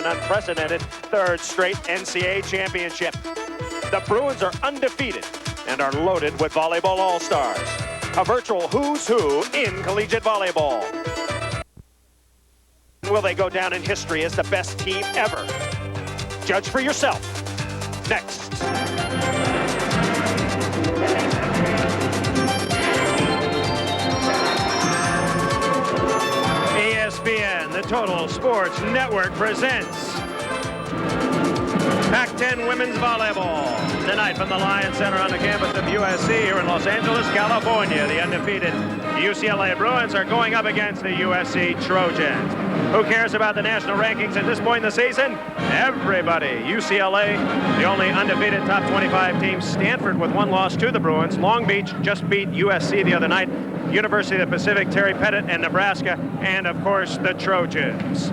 An unprecedented third straight NCAA championship. The Bruins are undefeated and are loaded with volleyball all-stars. A virtual who's who in collegiate volleyball. Will they go down in history as the best team ever? Judge for yourself. Next. ESPN, the Total Sports Network presents Pac-10 Women's Volleyball. Tonight from the Lions Center on the campus of USC here in Los Angeles, California. The undefeated UCLA Bruins are going up against the USC Trojans. Who cares about the national rankings at this point in the season? Everybody. UCLA, the only undefeated top 25 team. Stanford with one loss to the Bruins. Long Beach just beat USC the other night. University of the Pacific, Terry Pettit, and Nebraska. And, of course, the Trojans.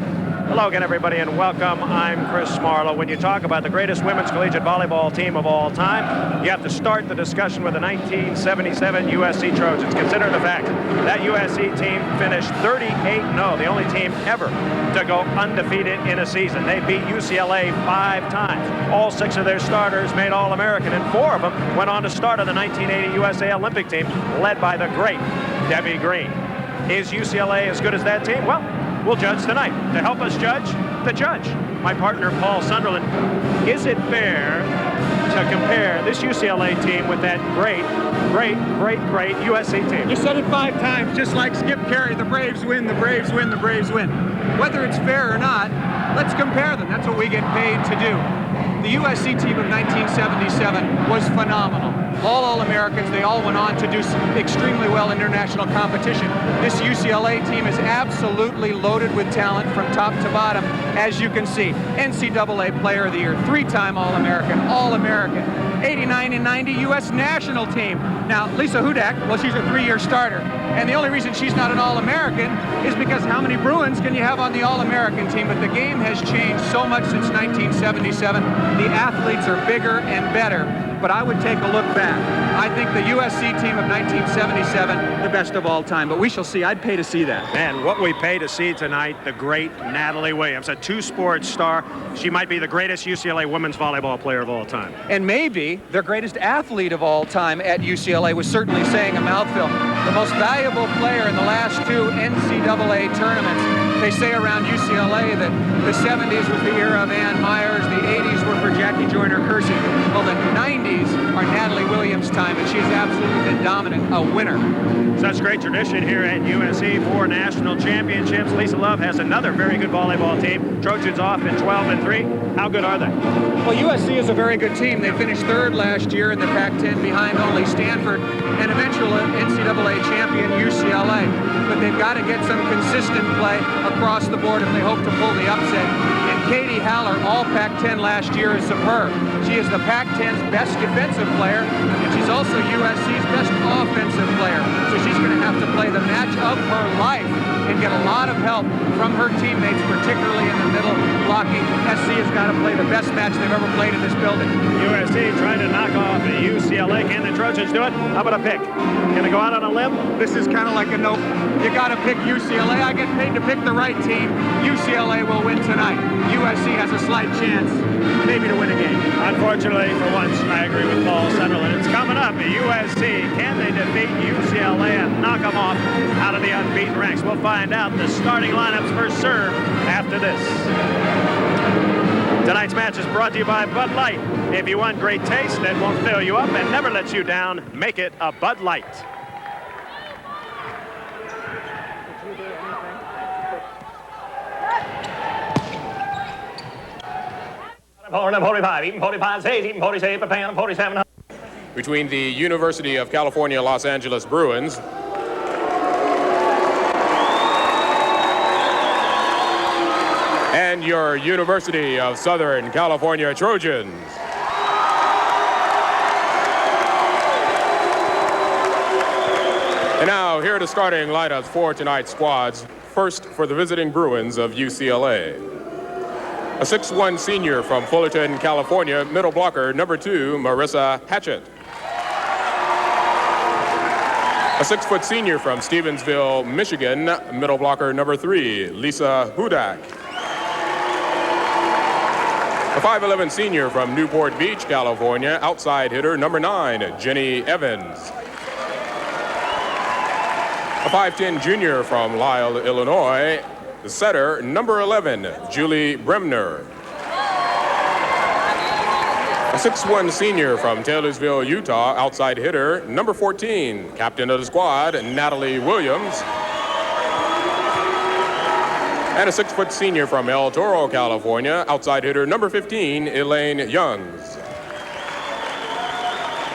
Hello again, everybody, and welcome. I'm Chris Marlowe. When you talk about the greatest women's collegiate volleyball team of all time, you have to start the discussion with the 1977 USC Trojans. Consider the fact that USC team finished 38-0, the only team ever to go undefeated in a season. They beat UCLA 5 times. All 6 of their starters made All-American, and 4 of them went on to start on the 1980 USA Olympic team, led by the great Debbie Green. Is UCLA as good as that team? Well, we'll judge tonight. To help us judge, the judge, my partner Paul Sunderland. Is it fair to compare this UCLA team with that great USC team? You said it 5 times, just like Skip Carey. The Braves win, the Braves win, the Braves win. Whether it's fair or not, let's compare them. That's what we get paid to do. The USC team of 1977 was phenomenal. All-Americans, they all went on to do extremely well in international competition. This UCLA team is absolutely loaded with talent from top to bottom, as you can see. NCAA Player of the Year, 3-time All-American, 89 and 90 U.S. national team. Now, Lisa Hudak, well, she's a 3-year starter. And the only reason she's not an All-American is because how many Bruins can you have on the All-American team? But the game has changed so much since 1977. The athletes are bigger and better. But I would take a look back. I think the USC team of 1977, the best of all time. But we shall see. I'd pay to see that. Man, what we pay to see tonight, the great Natalie Williams, a 2-sport star. She might be the greatest UCLA women's volleyball player of all time. And maybe their greatest athlete of all time at UCLA, was certainly saying a mouthful. The most valuable player in the last 2 NCAA tournaments. They say around UCLA that the 70s was the era of Ann Myers, the 80s were for Jackie Joyner-Kersee. Well, the 90s are Natalie Williams' time, and she's absolutely been dominant, a winner. Such great tradition here at USC, 4 national championships. Lisa Love has another very good volleyball team. Trojans off in 12-3. How good are they? Well, USC is a very good team. They finished 3rd last year in the Pac-10 behind only Stanford and eventual NCAA champion UCLA. But they've got to get some consistent play across the board if they hope to pull the upset. And Katie Haller, all Pac-10 last year, is superb. She is the Pac-10's best defensive player, and she's also USC's best offensive player. So she's going to have to play the match of her life and get a lot of help from her teammates, particularly in the middle blocking. SC has got to play the best match they've ever played in this building. USC trying to knock off UCLA. Can the Trojans do it? How about a pick? Can they go out on a limb? This is kind of like a nope. You got to pick UCLA. I get paid to pick the right team. UCLA will win tonight. USC has a slight chance, maybe, to win a game. Unfortunately, for once, I agree with Paul Sunderland. It's coming up. USC, can they defeat UCLA and knock them off out of the unbeaten ranks? We'll find out the starting lineups for serve after this. Tonight's match is brought to you by Bud Light. If you want great taste that won't fill you up and never lets you down, make it a Bud Light. Between the University of California, Los Angeles Bruins and your University of Southern California Trojans. And now, here are the starting lineups for tonight's squads. First, for the visiting Bruins of UCLA. A 6'1" senior from Fullerton, California, middle blocker, number 2, Marissa Hatchett. A 6-foot senior from Stevensville, Michigan, middle blocker, number 3, Lisa Hudak. 5'11" senior from Newport Beach, California, outside hitter number 9, Jenny Evans. A 5'10" junior from Lisle, Illinois, the setter number 11, Julie Bremner. A 6'1" senior from Taylorsville, Utah, outside hitter number 14, captain of the squad, Natalie Williams. And a 6-foot senior from El Toro, California, outside hitter number 15, Elaine Youngs.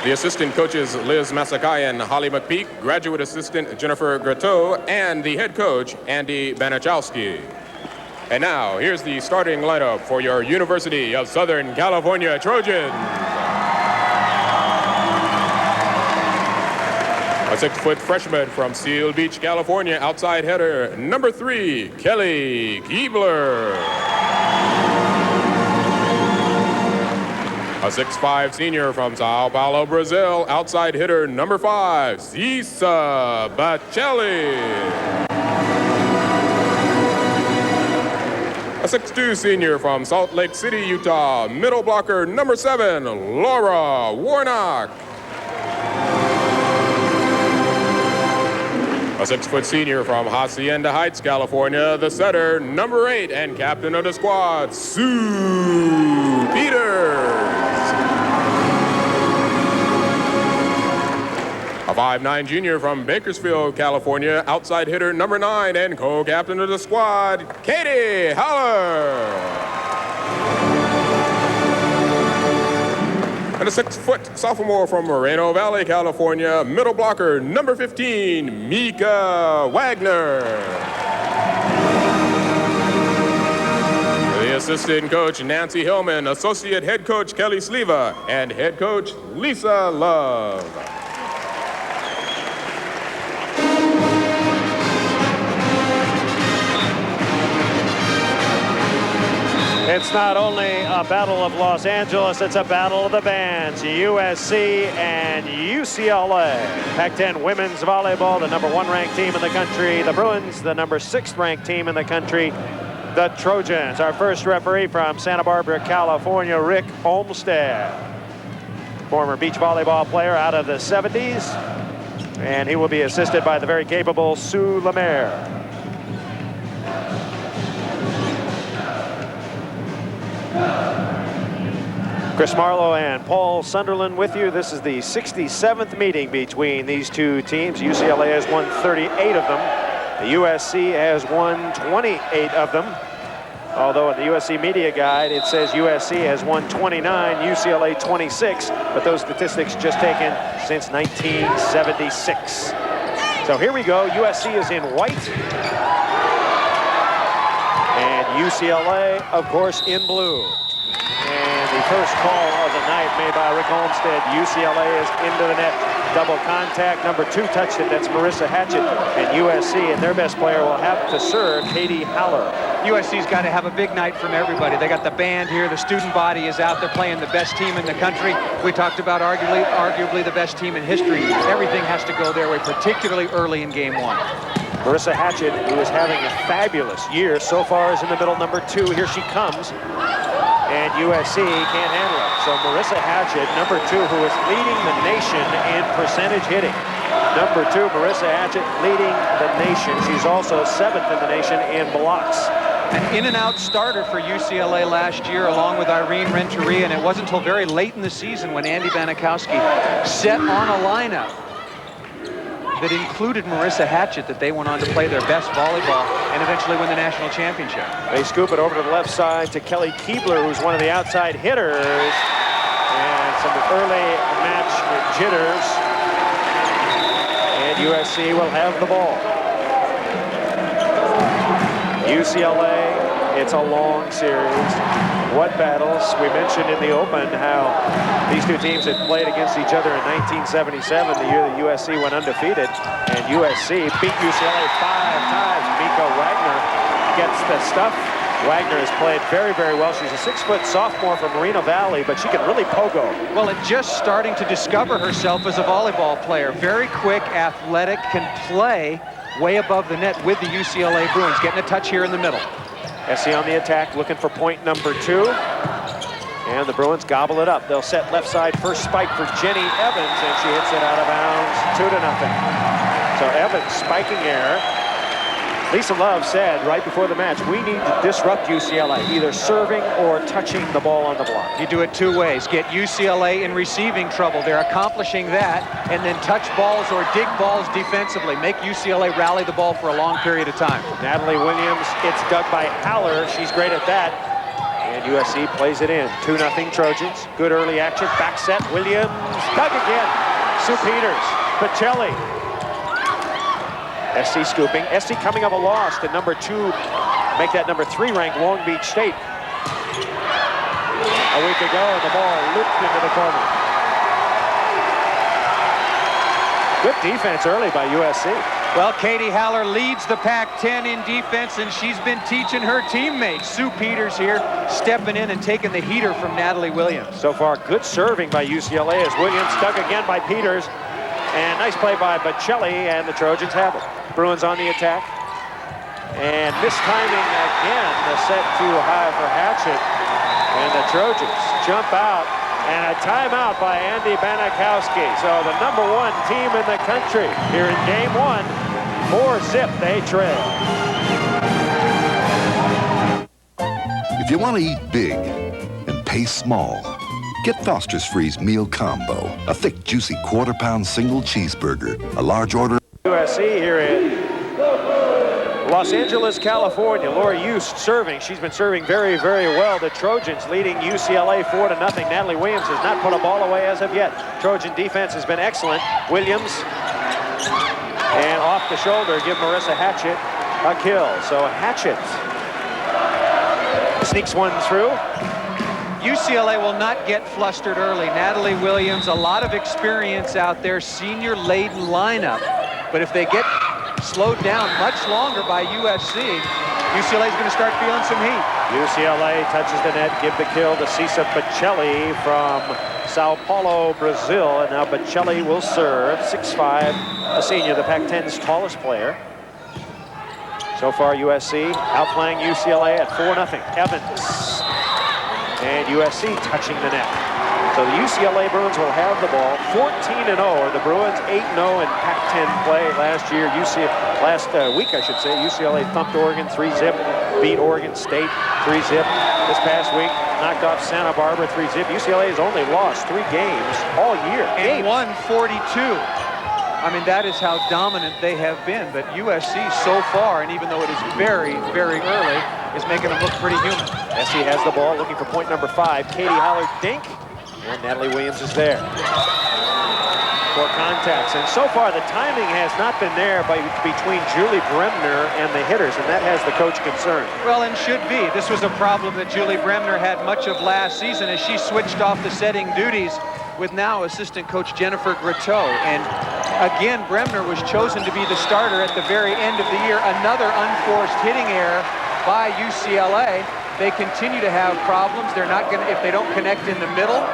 The assistant coaches Liz Masakai and Holly McPeak, graduate assistant Jennifer Grateau, and the head coach Andy Banichowski. And now, here's the starting lineup for your University of Southern California Trojans. A 6-foot freshman from Seal Beach, California, outside header number 3, Kelly Keebler. A 6'5" senior from Sao Paulo, Brazil, outside hitter number 5, Cisa Bacelli. A 6'2" senior from Salt Lake City, Utah, middle blocker number 7, Laura Warnock. A 6-foot senior from Hacienda Heights, California, the setter number 8 and captain of the squad, Sue Peters. A 5'9" junior from Bakersfield, California, outside hitter number 9 and co-captain of the squad, Katie Haller. And a 6-foot sophomore from Moreno Valley, California, middle blocker number 15, Mika Wagner. The assistant coach, Nancy Hillman, associate head coach, Kelly Sleva, and head coach, Lisa Love. It's not only a battle of Los Angeles, it's a battle of the bands. USC and UCLA. Pac-10 women's volleyball, the number 1 ranked team in the country. The Bruins, the number 6 ranked team in the country. The Trojans. Our first referee from Santa Barbara, California, Rick Olmsted. Former beach volleyball player out of the 70s. And he will be assisted by the very capable Sue Lemaire. Chris Marlowe and Paul Sunderland with you. This is the 67th meeting between these two teams. UCLA has won 38 of them. The USC has won 28 of them. Although in the USC media guide, it says USC has won 29, UCLA 26, but those statistics just taken since 1976. So here we go. USC is in white. And UCLA, of course, in blue. And the first call of the night made by Rick Olmsted. UCLA is into the net. Double contact. Number 2 touched it. That's Marissa Hatchett. And USC and their best player will have to serve, Katie Haller. USC's got to have a big night from everybody. They got the band here. The student body is out there playing the best team in the country. We talked about arguably the best team in history. Everything has to go their way, particularly early in game 1. Marissa Hatchett, who is having a fabulous year so far, is in the middle, number 2. Here she comes. And USC can't handle it. So Marissa Hatchett, number 2, who is leading the nation in percentage hitting. Number 2, Marissa Hatchett, leading the nation. She's also 7th in the nation in blocks. An in-and-out starter for UCLA last year, along with Irene Renteria, and it wasn't until very late in the season when Andy Banichowski set on a lineup that included Marissa Hatchett that they went on to play their best volleyball and eventually win the national championship. They scoop it over to the left side to Kelly Keebler, who's one of the outside hitters. And some early match jitters. And USC will have the ball. UCLA, it's a long series. What battles? We mentioned in the open how these two teams had played against each other in 1977, the year that USC went undefeated, and USC beat UCLA 5 times. Mika Wagner gets the stuff. Wagner has played very, very well. She's a 6-foot sophomore from Moreno Valley, but she can really pogo. Well, and just starting to discover herself as a volleyball player. Very quick, athletic, can play way above the net with the UCLA Bruins. Getting a touch here in the middle. SC on the attack, looking for point number 2. And the Bruins gobble it up. They'll set left side first spike for Jenny Evans, and she hits it out of bounds, 2-0. So Evans spiking error. Lisa Love said right before the match, we need to disrupt UCLA, either serving or touching the ball on the block. You do it two ways. Get UCLA in receiving trouble. They're accomplishing that, and then touch balls or dig balls defensively. Make UCLA rally the ball for a long period of time. Natalie Williams, it's dug by Haller. She's great at that. And USC plays it in. 2-0 Trojans. Good early action. Back set. Williams. Dug again. Sue Peters. Bocelli. SC scooping. SC coming up a loss to number 2. Make that number 3 ranked Long Beach State. A week ago, and the ball looped into the corner. Good defense early by USC. Well, Katie Haller leads the Pac-10 in defense, and she's been teaching her teammates. Sue Peters here stepping in and taking the heater from Natalie Williams. So far, good serving by UCLA as Williams dug again by Peters. And nice play by Bocelli, and the Trojans have it. Bruins on the attack. And mistiming again, the set too high for Hatchett. And the Trojans jump out. And a timeout by Andy Banikowski. So the number 1 team in the country here in game 1. 4-0, they trail. If you want to eat big and pay small, get Foster's Freeze Meal Combo. A thick, juicy quarter-pound single cheeseburger. A large order. USC here in Los Angeles, California. Laura Youst serving. She's been serving very, very well. The Trojans leading UCLA 4-0. Natalie Williams has not put a ball away as of yet. Trojan defense has been excellent. Williams, and off the shoulder, give Marissa Hatchett a kill. So Hatchett sneaks one through. UCLA will not get flustered early. Natalie Williams, a lot of experience out there, senior-laden lineup. But if they get slowed down much longer by USC, UCLA's going to start feeling some heat. UCLA touches the net, give the kill to Cisa Bocelli from Sao Paulo, Brazil. And now Bocelli will serve. 6'5", a senior, the Pac-10's tallest player. So far, USC outplaying UCLA at 4-0. Evans. And USC touching the net. So the UCLA Bruins will have the ball. 14-0 are the Bruins, 8-0 in Pac-10 play last year. Last week, I should say, UCLA thumped Oregon 3-0, beat Oregon State 3-0. This past week, knocked off Santa Barbara 3-0. UCLA has only lost 3 games all year. And won 42. I mean, that is how dominant they have been. But USC so far, and even though it is very, very early, is making them look pretty human. SC has the ball, looking for point number 5. Katie Haller dink, and Natalie Williams is there for contacts. And so far, the timing has not been there between Julie Bremner and the hitters, and that has the coach concerned. Well, and should be. This was a problem that Julie Bremner had much of last season as she switched off the setting duties with now assistant coach Jennifer Gratteau. And again, Bremner was chosen to be the starter at the very end of the year. Another unforced hitting error by UCLA. They continue to have problems. They're not going to, if they don't connect in the middle,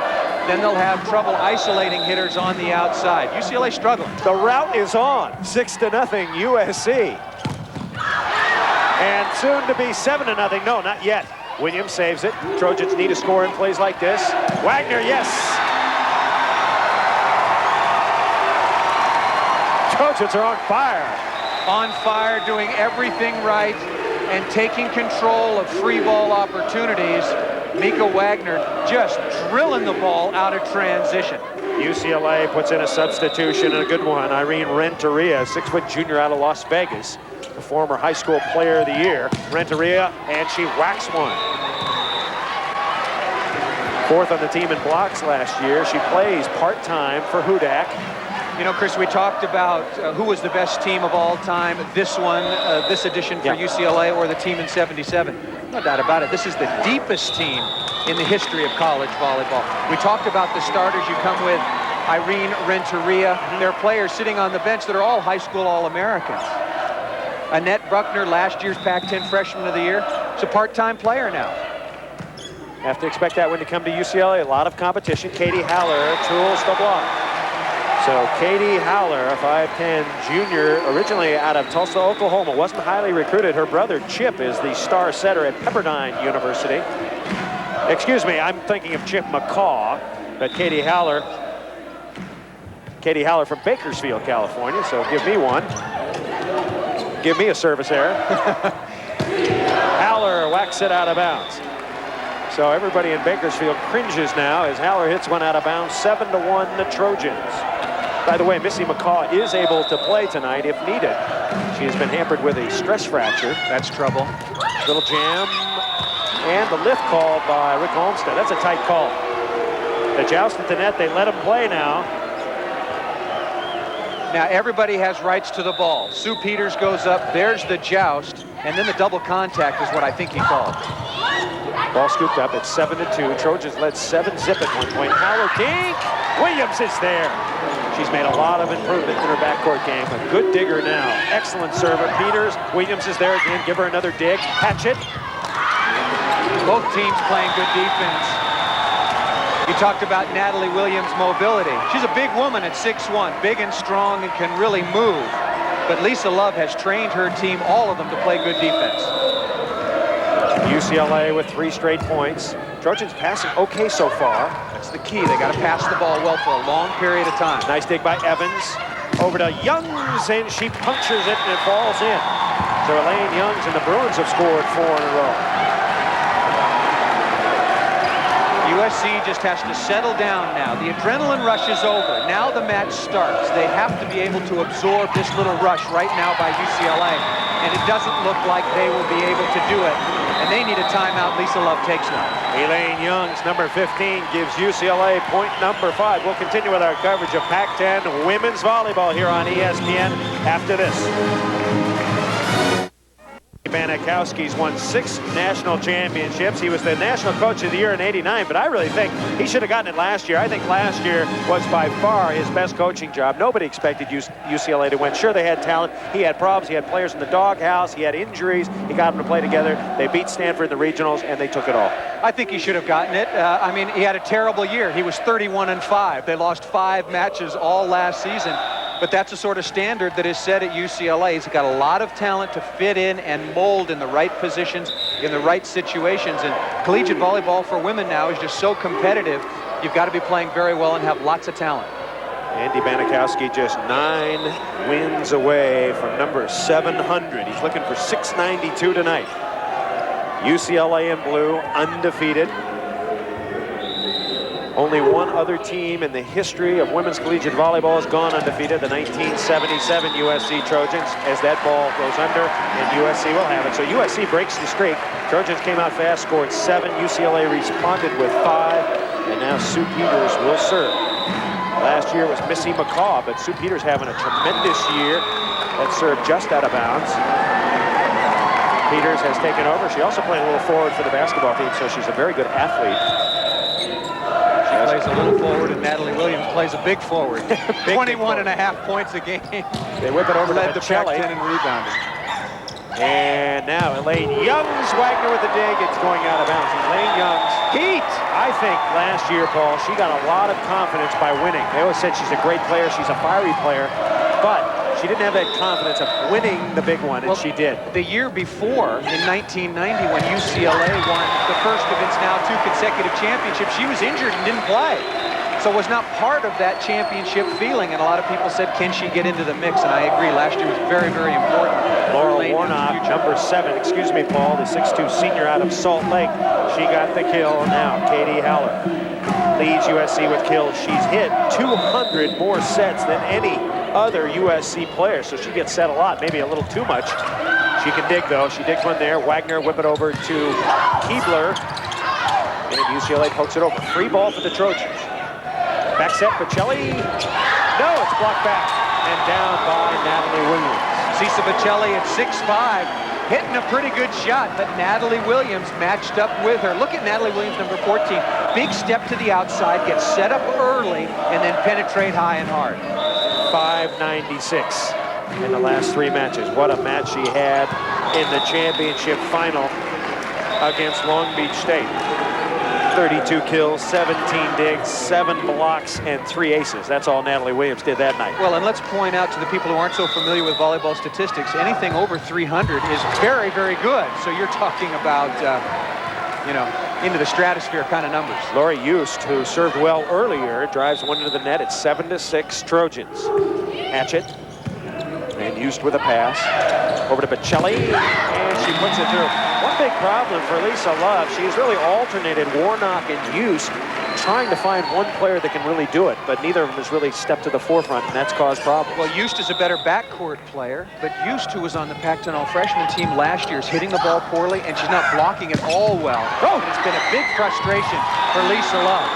then they'll have trouble isolating hitters on the outside. UCLA struggling. The route is on. 6-0 USC. And soon to be 7-0. No, not yet. Williams saves it. Trojans need a score in plays like this. Wagner, yes. Trojans are on fire. On fire, doing everything right and taking control of free ball opportunities. Mika Wagner just drilling the ball out of transition. UCLA puts in a substitution, and a good one. Irene Renteria, 6-foot junior out of Las Vegas, the former high school player of the year. Renteria, and she whacks one. 4th on the team in blocks last year. She plays part-time for Hudak. You know, Chris, we talked about who was the best team of all time. This one, this edition for UCLA, or the team in '77. No doubt about it. This is the deepest team in the history of college volleyball. We talked about the starters. You come with Irene Renteria. There are players sitting on the bench that are all high school All-Americans. Annette Bruckner, last year's Pac-10 Freshman of the Year, is a part-time player now. Have to expect that one to come to UCLA. A lot of competition. Katie Haller tools the block. So Katie Haller, a 5'10 junior, originally out of Tulsa, Oklahoma, wasn't highly recruited. Her brother Chip is the star setter at Pepperdine University. Excuse me, I'm thinking of Chip McCaw, but Katie Haller from Bakersfield, California, so give me one. Give me a service error. Haller whacks it out of bounds. So everybody in Bakersfield cringes now as Haller hits one out of bounds. 7-1 the Trojans. By the way, Missy McCaw is able to play tonight if needed. She has been hampered with a stress fracture. That's trouble. Little jam. And the lift called by Rick Olmsted. That's a tight call. The joust at the net, they let him play now. Now everybody has rights to the ball. Sue Peters goes up, there's the joust, and then the double contact is what I think he called. Ball scooped up at 7-2. Trojans led 7-zip at one point. Howard Dink. Williams is there. She's made a lot of improvement in her backcourt game. A good digger now. Excellent server. Peters. Williams is there again. Give her another dig. Hatchet. Both teams playing good defense. You talked about Natalie Williams' mobility. She's a big woman at 6'1", big and strong and can really move. But Lisa Love has trained her team, all of them, to play good defense. UCLA with 3 straight points. Trojans passing okay so far. That's the key. They got to pass the ball well for a long period of time. Nice dig by Evans. Over to Youngs, and she punctures it, and it falls in. So Elaine Youngs and the Bruins have scored 4 in a row. USC just has to settle down now. The adrenaline rush is over. Now the match starts. They have to be able to absorb this little rush right now by UCLA. And it doesn't look like they will be able to do it. And they need a timeout. Lisa Love takes none. Elaine Youngs, number 15, gives UCLA point number 5. We'll continue with our coverage of Pac-10 women's volleyball here on ESPN after this. Banikowski's won 6 national championships. He was the national coach of the year in '89, but I really think he should have gotten it last year. I think last year was by far his best coaching job. Nobody expected UCLA to win. Sure, they had talent. He had problems. He had players in the doghouse. He had injuries. He got them to play together. They beat Stanford in the regionals, and they took it all. I think he should have gotten it. I mean, he had a terrible year. He was 31-5. They lost 5 matches all last season. But that's the sort of standard that is set at UCLA. He's got a lot of talent to fit in and mold in the right positions, in the right situations. And collegiate volleyball for women now is just so competitive. You've got to be playing very well and have lots of talent. Andy Banikowski just 9 wins away from number 700. He's looking for 692 tonight. UCLA in blue, undefeated. Only one other team in the history of women's collegiate volleyball has gone undefeated, the 1977 USC Trojans. As that ball goes under, and USC will have it. So USC breaks the streak. Trojans came out fast, scored 7. UCLA responded with 5, and now Sue Peters will serve. Last year was Missy McCaw, but Sue Peters having a tremendous year. That served just out of bounds. Peters has taken over. She also played a little forward for the basketball team, so she's a very good athlete. Plays a little forward, and Natalie Williams plays a big forward. 21.5 points a game. They whip it over Led to the Pac-10 Pacelli. in rebounding. And now Elaine Youngs, Wagner with the dig. It's going out of bounds. Elaine Youngs, heat. I think last year, Paul, she got a lot of confidence by winning. They always said she's a great player. She's a fiery player. But she didn't have that confidence of winning the big one, and she did. The year before, in 1990, when UCLA won the first of its now 2 consecutive championships, she was injured and didn't play. So was not part of that championship feeling, and a lot of people said, can she get into the mix? And I agree, last year was very, very important. Laurel Warnock, number 7, excuse me, Paul, the 6'2 senior out of Salt Lake. She got the kill. Now Katie Haller leads USC with kills. She's hit 200 more sets than any other USC player, so she gets set a lot, maybe a little too much. She can dig, though. She digs one there. Wagner whip it over to Keebler, and UCLA pokes it over. Free ball for the Trojans. Back set, Pacelli. No, it's blocked back and down by Natalie Williams. Cisa Pacelli at 6'5", hitting a pretty good shot, but Natalie Williams matched up with her. Look at Natalie Williams, number 14. Big step to the outside, gets set up early, and then penetrate high and hard. 596 in the last 3 matches. What a match she had in the championship final against Long Beach State. 32 kills, 17 digs, 7 blocks, and 3 aces. That's all Natalie Williams did that night. Well, and let's point out to the people who aren't so familiar with volleyball statistics, anything over 300 is very, very good. So you're talking about, you know, into the stratosphere kind of numbers. Lori Eust, who served well earlier, drives one into the net. It's 7-6 Trojans. Hatchet. And Eust with a pass. Over to Bocelli, and she puts it through. One big problem for Lisa Love, she's really alternated Warnock and Eust, trying to find one player that can really do it, but neither of them has really stepped to the forefront, and that's caused problems. Well, Eust is a better backcourt player, but Eust, who was on the Pac-10 All-Freshman team last year, is hitting the ball poorly, and she's not blocking it all well. Oh, it's been a big frustration for Lisa Love.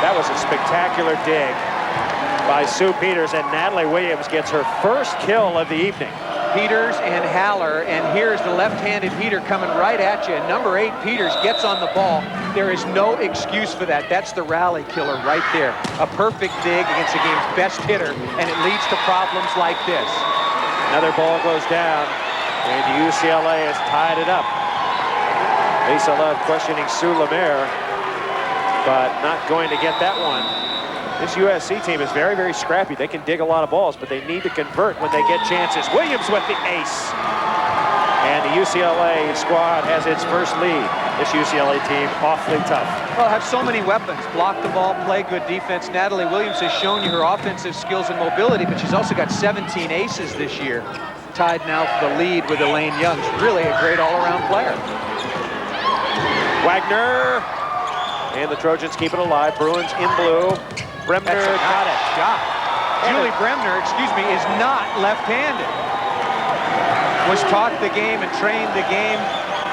That was a spectacular dig by Sue Peters, and Natalie Williams gets her first kill of the evening. Peters and Haller, and here's the left-handed Peter coming right at you. And number 8, Peters, gets on the ball. There is no excuse for that. That's the rally killer right there. A perfect dig against the game's best hitter, and it leads to problems like this. Another ball goes down, and UCLA has tied it up. Lisa Love questioning Sue Lemaire, but not going to get that one. This USC team is very, very scrappy. They can dig a lot of balls, but they need to convert when they get chances. Williams with the ace. And the UCLA squad has its first lead. This UCLA team awfully tough. Well, have so many weapons. Block the ball, play good defense. Natalie Williams has shown you her offensive skills and mobility, but she's also got 17 aces this year. Tied now for the lead with Elaine Young. She's really a great all-around player. Wagner. And the Trojans keep it alive. Bruins in blue. Bremner got it. Shot. Julie Bremner, is not left-handed. Was taught the game and trained the game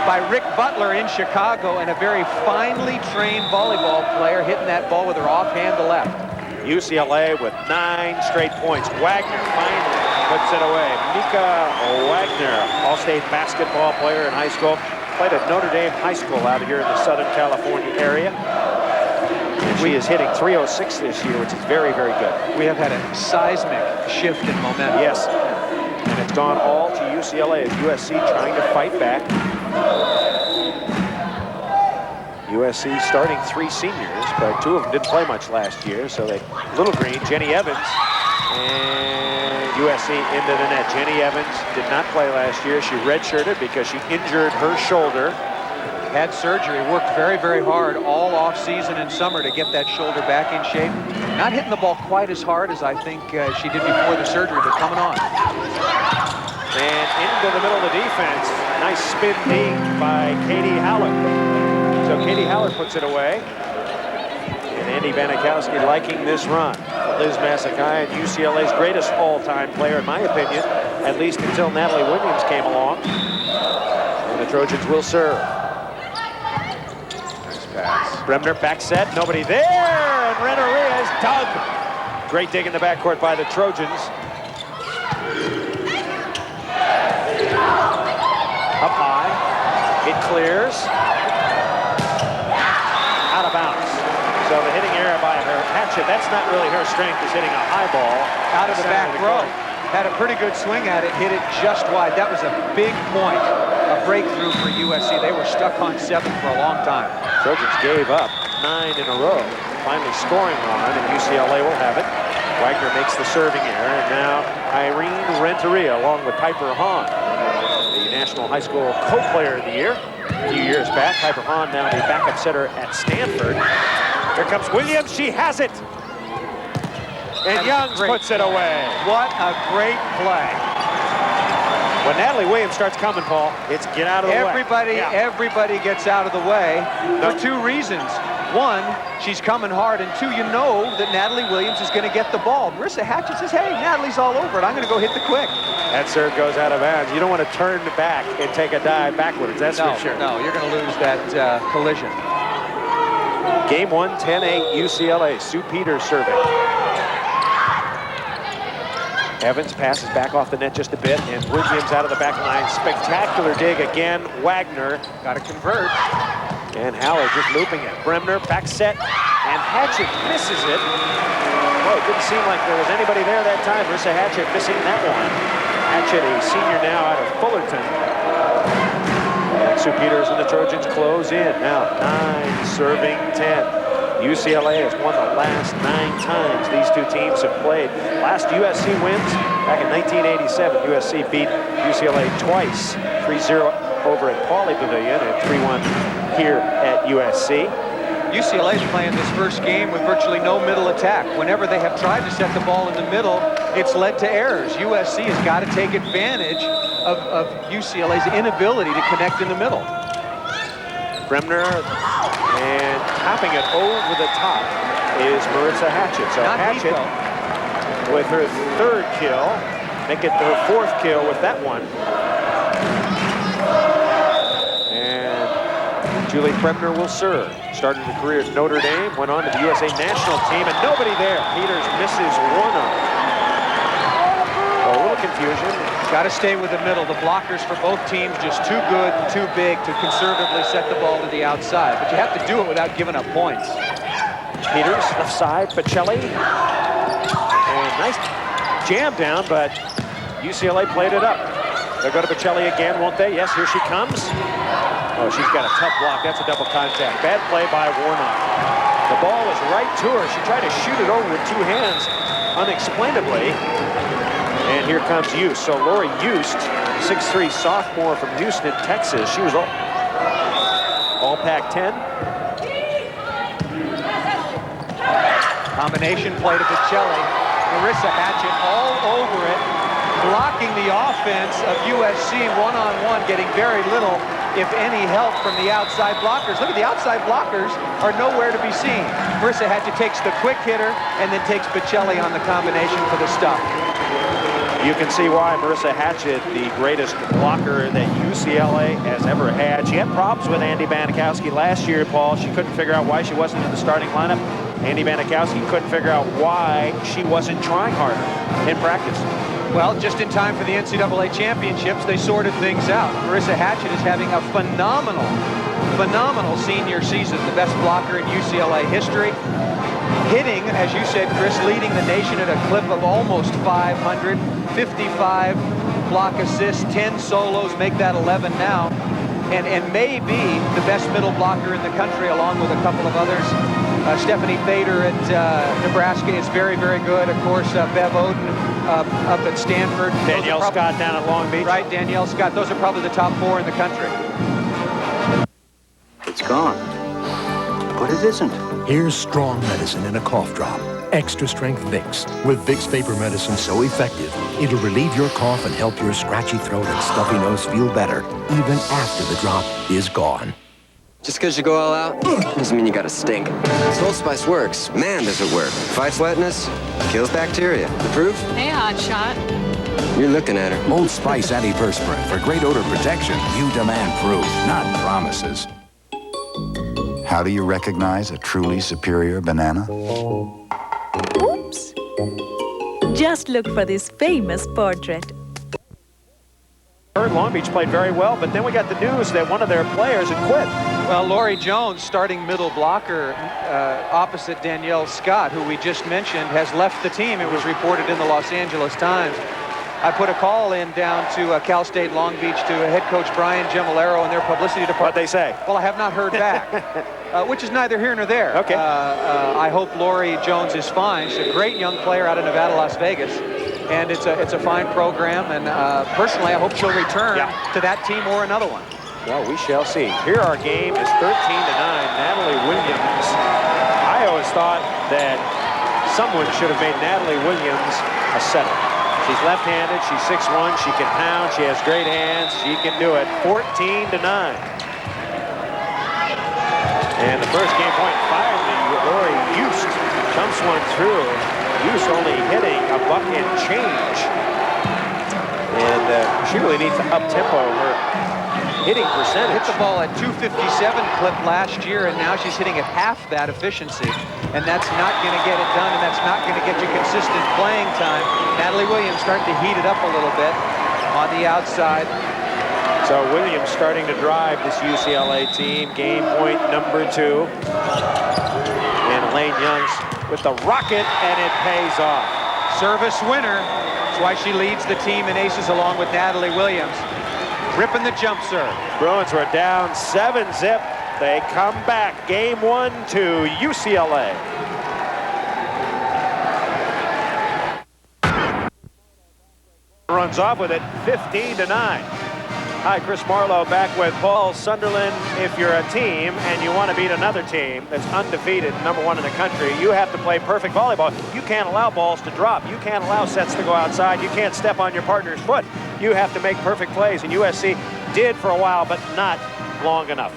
by Rick Butler in Chicago, and a very finely trained volleyball player hitting that ball with her offhand to left. UCLA with 9 straight points. Wagner finally puts it away. Mika Wagner, All-State basketball player in high school. Played at Notre Dame High School out here in the Southern California area. She is hitting .306 this year, which is very, very good. We have had a seismic shift in momentum. Yes, and it's gone all to UCLA as USC trying to fight back. USC starting 3 seniors, but 2 of them didn't play much last year, so they Little Green, Jenny Evans, and USC into the net. Jenny Evans did not play last year. She redshirted because she injured her shoulder. Had surgery, worked very, very hard all off-season and summer to get that shoulder back in shape. Not hitting the ball quite as hard as I think she did before the surgery, but coming on. And into the middle of the defense. Nice spin knee by Katie Howard. So Katie Howard puts it away. And Andy Banikowski liking this run. Liz Massakai, UCLA's greatest all-time player, in my opinion, at least until Natalie Williams came along. And the Trojans will serve. Pass. Bremner back set, nobody there, and Renneria is dug. Great dig in the backcourt by the Trojans. Up high, it clears. Out of bounds. So the hitting error by her Hatchet, that's not really her strength, is hitting a high ball. Out of the back row. Had a pretty good swing at it, hit it just wide. That was a big point, a breakthrough for USC. They were stuck on 7 for a long time. Trojans gave up 9 in a row, finally scoring one, and UCLA will have it. Wagner makes the serving error, and now Irene Renteria, along with Piper Hahn, the National High School Co-Player of the Year a few years back. Piper Hahn now the backup setter at Stanford. Here comes Williams, she has it! And Young puts it away. What a great play. When Natalie Williams starts coming, Paul, it's get out of the way. Everybody gets out of the way for 2 reasons. 1, she's coming hard, and 2, you know that Natalie Williams is going to get the ball. Marissa Hatchet says, hey, Natalie's all over it. I'm going to go hit the quick. That serve goes out of bounds. You don't want to turn back and take a dive backwards, that's for sure. No, you're going to lose that collision. Game 1, 10-8, UCLA. Sue Peters serving. Evans passes back off the net just a bit, and Williams out of the back line. Spectacular dig again. Wagner got to convert. And Haller just looping it. Bremner back set, and Hatchet misses it. Well, it didn't seem like there was anybody there that time. Marissa Hatchet missing that one. Hatchet, a senior now out of Fullerton. And Sue Peters and the Trojans close in. Now 9 serving 10. UCLA has won the last 9 times these 2 teams have played. Last USC wins back in 1987. USC beat UCLA twice, 3-0 over at Pauley Pavilion and 3-1 here at USC. UCLA is playing this first game with virtually no middle attack. Whenever they have tried to set the ball in the middle, it's led to errors. USC has got to take advantage of UCLA's inability to connect in the middle. Bremner, and topping it over the top is Marissa Hatchett. So Not Hatchett Depot. with her 3rd kill, make it her 4th kill with that one. And Julie Bremner will serve. Started her career at Notre Dame, went on to the USA national team, and nobody there. Peters misses one up. A little confusion. Got to stay with the middle. The blockers for both teams just too good and too big to conservatively set the ball to the outside. But you have to do it without giving up points. Peters, left side, Pacelli. And nice jam down, but UCLA played it up. They'll go to Pacelli again, won't they? Yes, here she comes. Oh, she's got a tough block. That's a double contact. Bad play by Warnock. The ball was right to her. She tried to shoot it over with 2 hands, unexplainably. And here comes Eust. So Lori Eust, 6'3" sophomore from Houston, Texas. She was all Pac-10. Combination play to Pacelli. Marissa Hatchett all over it, blocking the offense of USC one-on-one, getting very little, if any, help from the outside blockers. Look at the outside blockers are nowhere to be seen. Marissa Hatchett takes the quick hitter and then takes Pacelli on the combination for the stop. You can see why Marissa Hatchett, the greatest blocker that UCLA has ever had. She had problems with Andy Banikowski last year, Paul. She couldn't figure out why she wasn't in the starting lineup. Andy Banikowski couldn't figure out why she wasn't trying harder in practice. Well, just in time for the NCAA championships, they sorted things out. Marissa Hatchett is having a phenomenal senior season, the best blocker in UCLA history. Hitting, as you said, Chris, leading the nation at a clip of almost 500, 55 block assists, 10 solos, make that 11 now. And may be the best middle blocker in the country, along with a couple of others. Stephanie Fader at Nebraska is very, very good. Of course, Bev Oden up at Stanford. Danielle Scott down at Long Beach. Right, Danielle Scott. Those are probably the top 4 in the country. It's gone. But it isn't. Here's strong medicine in a cough drop. Extra strength Vicks. With Vicks Vapor Medicine so effective, it'll relieve your cough and help your scratchy throat and stuffy nose feel better, even after the drop is gone. Just because you go all out doesn't mean you gotta stink. Old Spice works. Man, does it work. Fights wetness, kills bacteria. The proof? Hey, hotshot. You're looking at her. Old Spice Antiperspirant. For great odor protection, you demand proof, not promises. How do you recognize a truly superior banana? Oops. Just look for this famous portrait. Long Beach played very well, but then we got the news that one of their players had quit. Well, Lori Jones, starting middle blocker opposite Danielle Scott, who we just mentioned, has left the team. It was reported in the Los Angeles Times. I put a call in down to Cal State Long Beach to head coach Brian Gemolero and their publicity department. What'd they say? Well, I have not heard back, which is neither here nor there. Okay. I hope Lori Jones is fine. She's a great young player out of Nevada, Las Vegas. And it's a fine program, and personally, I hope she'll return to that team or another one. Well, we shall see. Here our game is 13-9. Natalie Williams. I always thought that someone should have made Natalie Williams a setter. She's left-handed, she's 6'1", she can pound, she has great hands, she can do it. 14-9. And the first game point finally, Lori Eust dumps one through. Eust only hitting a buck and change. And she really needs to up-tempo her hitting percentage. Hit the ball at 257 clip last year, and now she's hitting at half that efficiency. And that's not going to get it done, and that's not going to get you consistent playing time. Natalie Williams starting to heat it up a little bit on the outside. So Williams starting to drive this UCLA team. Game point number 2. And Elaine Young's with the rocket, and it pays off. Service winner. That's why she leads the team in aces along with Natalie Williams. Ripping the jump serve. Bruins were down 7-zip. They come back. Game 1 to UCLA. Runs off with it, 15-9. Hi, Chris Marlowe back with Paul Sunderland. If you're a team and you want to beat another team that's undefeated, #1 in the country, you have to play perfect volleyball. You can't allow balls to drop. You can't allow sets to go outside. You can't step on your partner's foot. You have to make perfect plays, and USC did for a while, but not long enough.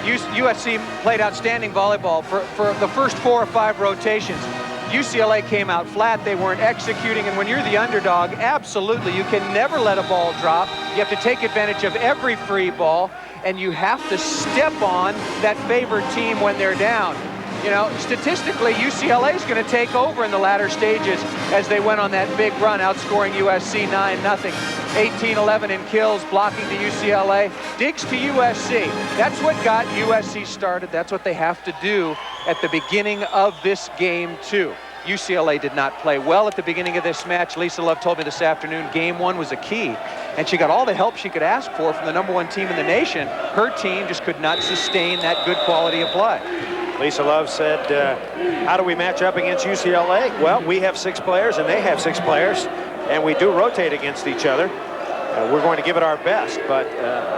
USC played outstanding volleyball for the first 4 or 5 rotations. UCLA came out flat. They weren't executing, and when you're the underdog, absolutely, you can never let a ball drop. You have to take advantage of every free ball, and you have to step on that favored team when they're down. You know, statistically, UCLA is going to take over in the latter stages as they went on that big run, outscoring USC 9-0. 18-11 in kills, blocking to UCLA. Digs to USC. That's what got USC started. That's what they have to do at the beginning of this game, too. UCLA did not play well at the beginning of this match. Lisa Love told me this afternoon game 1 was a key, and she got all the help she could ask for from the #1 team in the nation. Her team just could not sustain that good quality of play. Lisa Love said, how do we match up against UCLA? Well, we have 6 players and they have 6 players, and we do rotate against each other. We're going to give it our best, but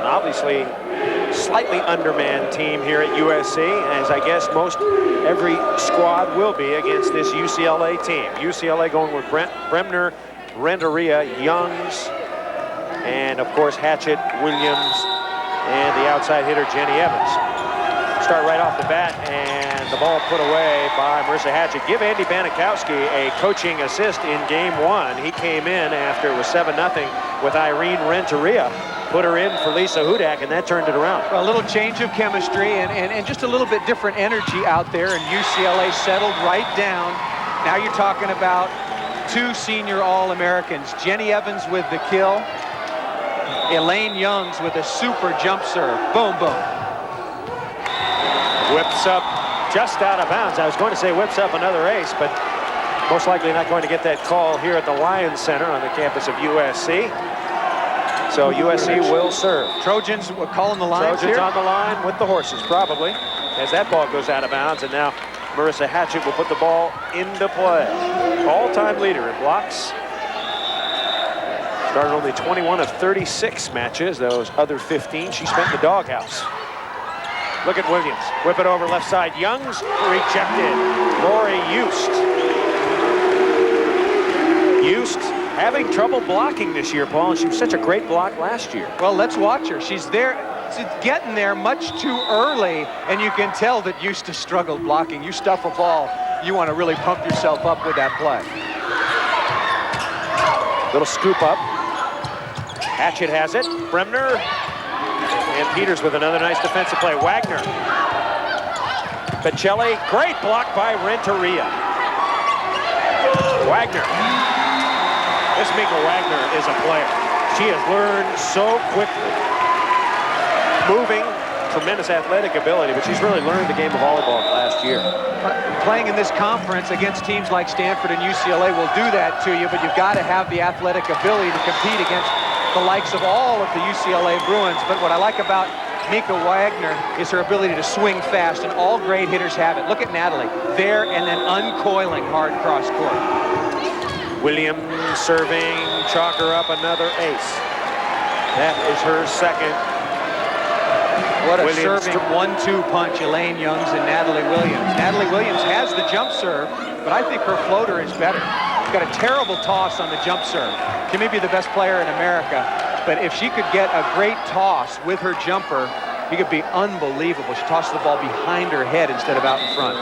obviously slightly undermanned team here at USC, as I guess most every squad will be against this UCLA team. UCLA going with Bremner, Renteria, Youngs, and of course Hatchett, Williams, and the outside hitter Jenny Evans. Start right off the bat, and the ball put away by Marissa Hatchett. Give Andy Banikowski a coaching assist in game 1. He came in after it was 7-0 with Irene Renteria. Put her in for Lisa Hudak, and that turned it around. Well, a little change of chemistry and just a little bit different energy out there, and UCLA settled right down. Now you're talking about 2 senior All-Americans. Jenny Evans with the kill. Elaine Youngs with a super jump serve. Boom, boom. Whips up just out of bounds. I was going to say whips up another ace, but most likely not going to get that call here at the Lions Center on the campus of USC. So USC will serve. Trojans calling the lines Trojans here? on the line with the horses, probably, as that ball goes out of bounds. And now Marissa Hatchett will put the ball into play. All-time leader in blocks. Started only 21 of 36 matches. Those other 15 she spent in the doghouse. Look at Williams. Whip it over left side. Youngs rejected. Rory Youst. Youst having trouble blocking this year, Paul, and she was such a great block last year. Well, let's watch her. She's there. She's getting there much too early, and you can tell that Youst has struggled blocking. You stuff a ball, you want to really pump yourself up with that play. Little scoop up. Hatchett has it. Bremner. And Peters with another nice defensive play. Wagner. Pacelli. Great block by Renteria. Wagner. This Mika Wagner is a player. She has learned so quickly. Moving, tremendous athletic ability, but she's really learned the game of volleyball last year. Playing in this conference against teams like Stanford and UCLA will do that to you, but you've got to have the athletic ability to compete against the likes of all of the UCLA Bruins. But what I like about Mika Wagner is her ability to swing fast, and all great hitters have it. Look at Natalie, there and then uncoiling hard cross court. Williams serving, chalk her up another ace. That is her second. What a serving 1-2 punch, Elaine Youngs and Natalie Williams. Natalie Williams has the jump serve, but I think her floater is better. She's got a terrible toss on the jump serve. She may be the best player in America, but if she could get a great toss with her jumper, she could be unbelievable. She tosses the ball behind her head instead of out in front.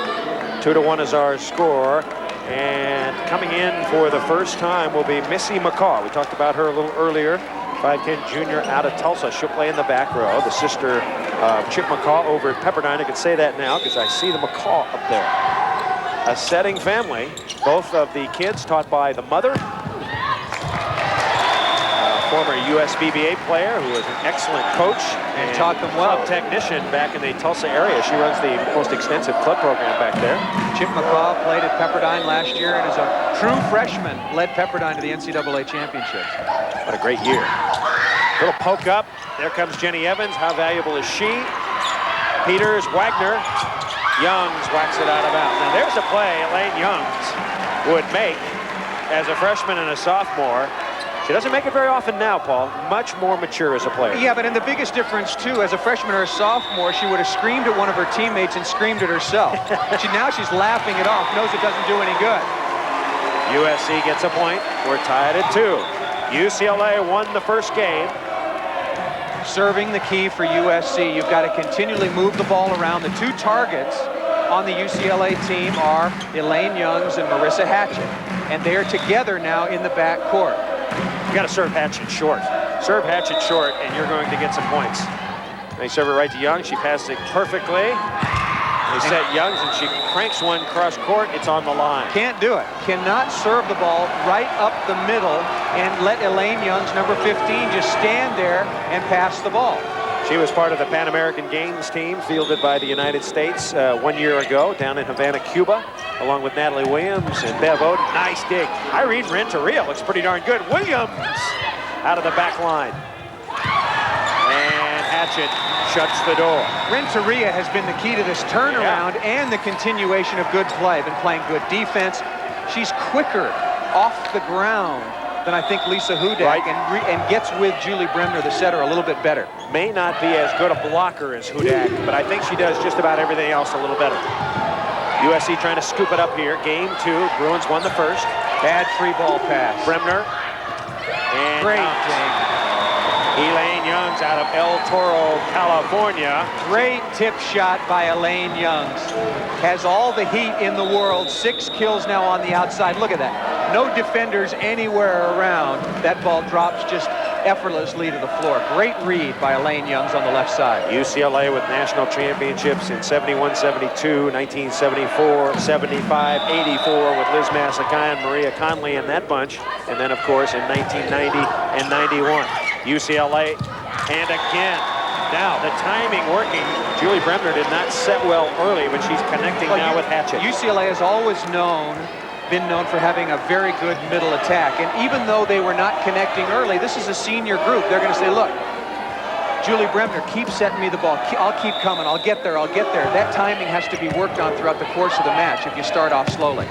2-1 is our score. And coming in for the first time will be Missy McCaw. We talked about her a little earlier. 5'10" junior out of Tulsa. She'll play in the back row. The sister of Chip McCaw over at Pepperdine. I can say that now because I see the McCaw up there. A setting family. Both of the kids taught by the mother. Former USBBA player who was an excellent coach and taught them well. Club technician back in the Tulsa area. She runs the most extensive club program back there. Chip McCaw played at Pepperdine last year and as a true freshman led Pepperdine to the NCAA championships. What a great year. Little poke up. There comes Jenny Evans. How valuable is she? Peters, Wagner. Youngs whacks it out of bounds. Now there's a play Elaine Youngs would make as a freshman and a sophomore. She doesn't make it very often now, Paul. Much more mature as a player. Yeah, but and the biggest difference, too, as a freshman or a sophomore, she would have screamed at one of her teammates and screamed at herself. Now she's laughing it off, knows it doesn't do any good. USC gets a point. We're tied at 2. UCLA won the first game. Serving the key for USC. You've got to continually move the ball around. The 2 targets on the UCLA team are Elaine Youngs and Marissa Hatchett. And they're together now in the backcourt. You got to serve Hatchett short. Serve Hatchett short, and you're going to get some points. They serve it right to Young. She passes it perfectly. They set Youngs, and she cranks one cross court. It's on the line. Can't do it. Cannot serve the ball right up the middle and let Elaine Youngs, number 15, just stand there and pass the ball. She was part of the Pan American Games team fielded by the United States 1 year ago down in Havana, Cuba, along with Natalie Williams and Bev Oden. Nice dig. Irene Renteria looks pretty darn good. Williams out of the back line. And Hatchett shuts the door. Renteria has been the key to this turnaround and the continuation of good play. Been playing good defense. She's quicker off the ground than I think Lisa Hudak, and gets with Julie Bremner, the setter, a little bit better. May not be as good a blocker as Hudak, but I think she does just about everything else a little better. USC trying to scoop it up here. Game 2. Bruins won the first. Bad free ball pass. Bremner. And great game. Elaine Youngs out of El Toro, California. Great tip shot by Elaine Youngs. Has all the heat in the world. 6 kills now on the outside. Look at that. No defenders anywhere around. That ball drops just effortlessly to the floor. Great read by Elaine Youngs on the left side. UCLA with national championships in 71, 72, 1974, 75, 84 with Liz Massakai and Maria Conley in that bunch. And then, of course, in 1990 and 91. UCLA, and again. Now, the timing working. Julie Bremner did not set well early, but she's connecting now with Hatchett. UCLA has always been known for having a very good middle attack. And even though they were not connecting early, this is a senior group. They're going to say, look, Julie Bremner, keep setting me the ball. I'll keep coming. I'll get there. I'll get there. That timing has to be worked on throughout the course of the match if you start off slowly.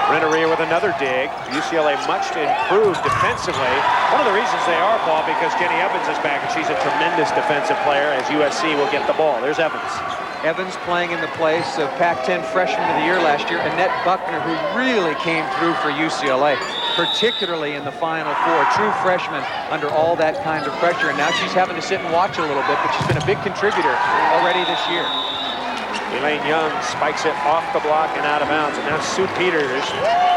Renteria with another dig. UCLA much improved defensively. One of the reasons they are, Paul, because Jenny Evans is back, and she's a tremendous defensive player, as USC will get the ball. There's Evans. Evans playing in the place of Pac-10 Freshman of the Year last year, Annette Buckner, who really came through for UCLA, particularly in the Final Four. True freshman under all that kind of pressure, and now she's having to sit and watch a little bit, but she's been a big contributor already this year. Elaine Young spikes it off the block and out of bounds. And now Sue Peters,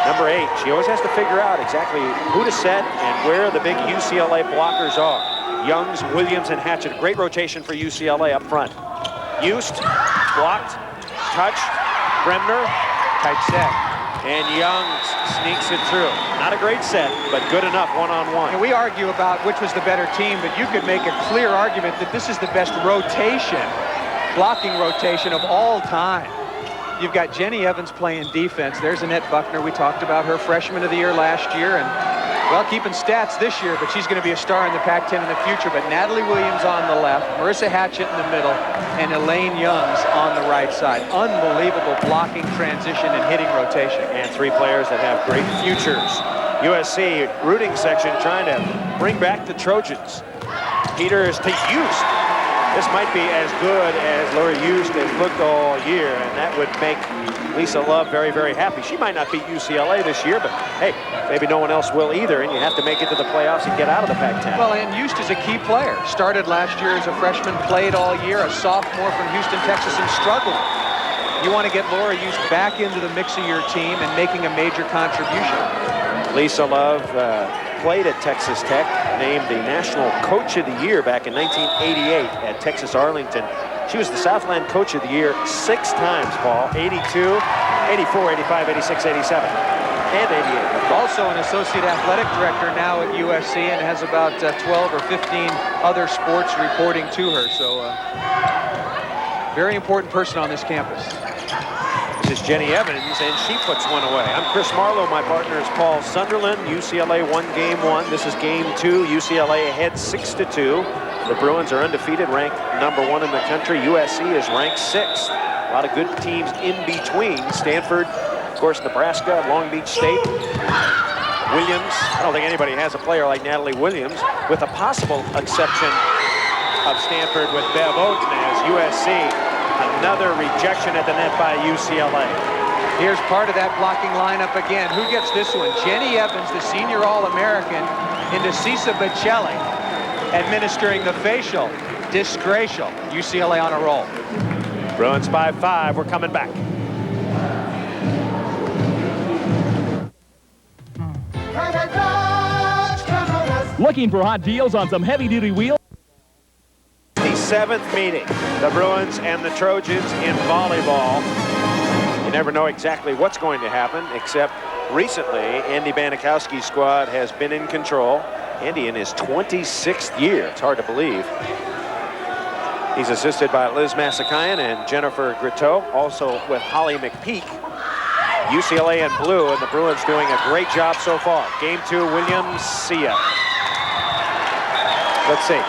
number 8. She always has to figure out exactly who to set and where the big UCLA blockers are. Youngs, Williams, and Hatchett. Great rotation for UCLA up front. Used, blocked, touch, Bremner, tight set. And Youngs sneaks it through. Not a great set, but good enough one-on-one. And we argue about which was the better team, but you could make a clear argument that this is the best rotation, blocking rotation of all time. You've got Jenny Evans playing defense. There's Annette Buckner. We talked about her freshman of the year last year, and well, keeping stats this year, but she's going to be a star in the Pac-10 in the future. But Natalie Williams on the left, Marissa Hatchett in the middle, and Elaine Youngs on the right side. Unbelievable blocking, transition, and hitting rotation. And 3 players that have great futures. USC rooting section trying to bring back the Trojans. Peters to Youst. This might be as good as Laura Youst has looked all year, and that would make Lisa Love very, very happy. She might not beat UCLA this year, but hey, maybe no one else will either, and you have to make it to the playoffs and get out of the Pac-10. Well, and Youst is a key player. Started last year as a freshman, played all year, a sophomore from Houston, Texas, and struggled. You want to get Laura Youst back into the mix of your team and making a major contribution. Lisa Love played at Texas Tech, named the National Coach of the Year back in 1988 at Texas Arlington. She was the Southland Coach of the Year 6 times, Paul. 82, 84, 85, 86, 87, and 88. Also an associate athletic director now at USC, and has about 12 or 15 other sports reporting to her. So very important person on this campus. This is Jenny Evans, and she puts one away. I'm Chris Marlowe. My partner is Paul Sunderland. UCLA won game 1. This is game 2. UCLA ahead 6-2. The Bruins are undefeated, ranked number 1 in the country. USC is ranked 6th. A lot of good teams in between. Stanford, of course, Nebraska, Long Beach State. Williams. I don't think anybody has a player like Natalie Williams, with a possible exception of Stanford with Bev Oden as USC. Another rejection at the net by UCLA. Here's part of that blocking lineup again. Who gets this one? Jenny Evans, the senior All-American, into Cisa Bocelli, administering the facial. Disgraceful. UCLA on a roll. Bruins by 5. We're coming back. Looking for hot deals on some heavy-duty wheels? The 7th meeting, the Bruins and the Trojans in volleyball. You never know exactly what's going to happen, except recently, Andy Banikowski's squad has been in control. Andy in his 26th year. It's hard to believe. He's assisted by Liz Massakayan and Jennifer Gritteau, also with Holly McPeak. UCLA in blue, and the Bruins doing a great job so far. Game 2, Williams, see ya. Let's see.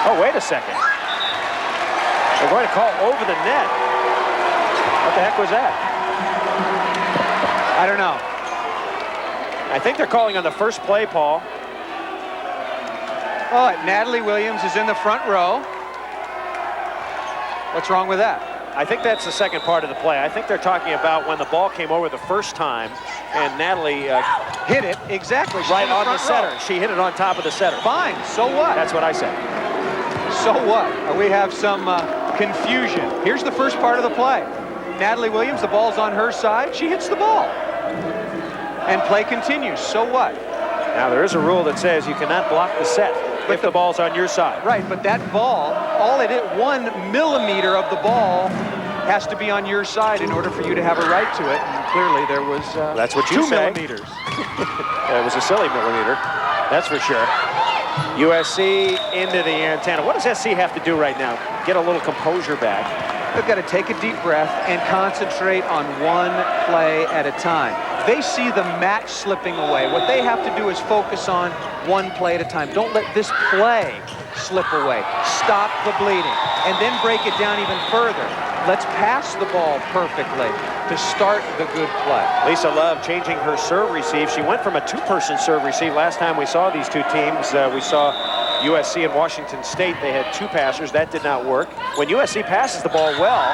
Oh, wait a second. They're going to call over the net. What the heck was that? I don't know. I think they're calling on the first play, Paul. Oh, Natalie Williams is in the front row. What's wrong with that? I think that's the second part of the play. I think they're talking about when the ball came over the first time and Natalie hit it exactly right on the setter. She hit it on top of the setter. Fine, so what? That's what I said. So what? We have some confusion. Here's the first part of the play. Natalie Williams, the ball's on her side. She hits the ball. And play continues. So what? Now, there is a rule that says you cannot block the set if the ball's on your side. Right, but that ball, all it is, 1 millimeter of the ball has to be on your side in order for you to have a right to it. And clearly there was that's what you 2 say. millimeters. It was a silly millimeter, that's for sure. USC into the antenna. What does SC have to do right now? Get a little composure back. They've got to take a deep breath and concentrate on one play at a time. They see the match slipping away. What they have to do is focus on one play at a time. Don't let this play slip away. Stop the bleeding, and then break it down even further. Let's pass the ball perfectly to start the good play. Lisa Love changing her serve receive. She went from a 2-person serve receive. Last time we saw these two teams, we saw USC and Washington State. They had 2 passers. That did not work. When USC passes the ball well,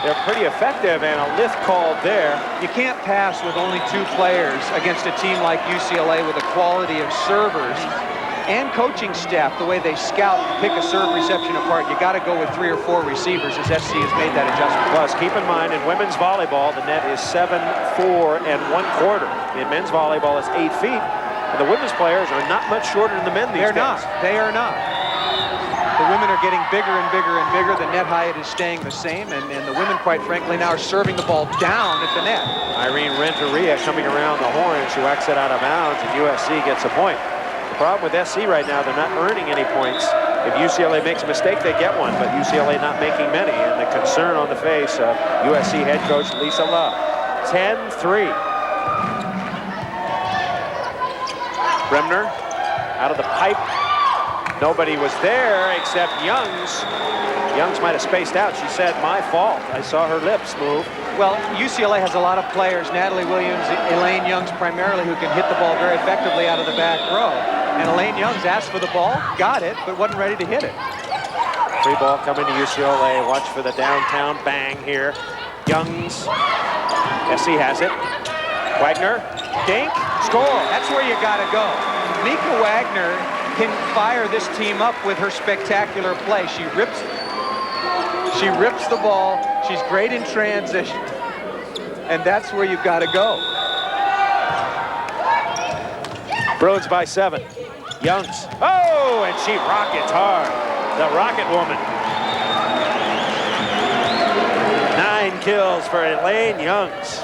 they're pretty effective, and a lift called there. You can't pass with only 2 players against a team like UCLA with a quality of servers and coaching staff, the way they scout and pick a serve reception apart. You got to go with 3 or 4 receivers, as SC has made that adjustment. Plus, keep in mind, in women's volleyball, the net is 7, 4 1/4. In men's volleyball, it's 8 feet. And the women's players are not much shorter than the men these days. They are not. The women are getting bigger and bigger and bigger. The net height is staying the same, and the women, quite frankly, now are serving the ball down at the net. Irene Renteria coming around the horn. She whacks it out of bounds, and USC gets a point. The problem with SC right now, they're not earning any points. If UCLA makes a mistake, they get one, but UCLA not making many, and the concern on the face of USC head coach Lisa Love. 10-3. Bremner out of the pipe. Nobody was there except Youngs. Youngs might have spaced out. She said, my fault. I saw her lips move. Well, UCLA has a lot of players, Natalie Williams, Elaine Youngs primarily, who can hit the ball very effectively out of the back row. And Elaine Youngs asked for the ball, got it, but wasn't ready to hit it. Free ball coming to UCLA. Watch for the downtown bang here. Youngs. SC has it. Wagner. Dink. Score. That's where you got to go. Mika Wagner can fire this team up with her spectacular play. She rips the ball. She's great in transition. And that's where you've got to go. Bruins by 7. Youngs. Oh, and she rockets hard. The Rocket Woman. 9 kills for Elaine Youngs.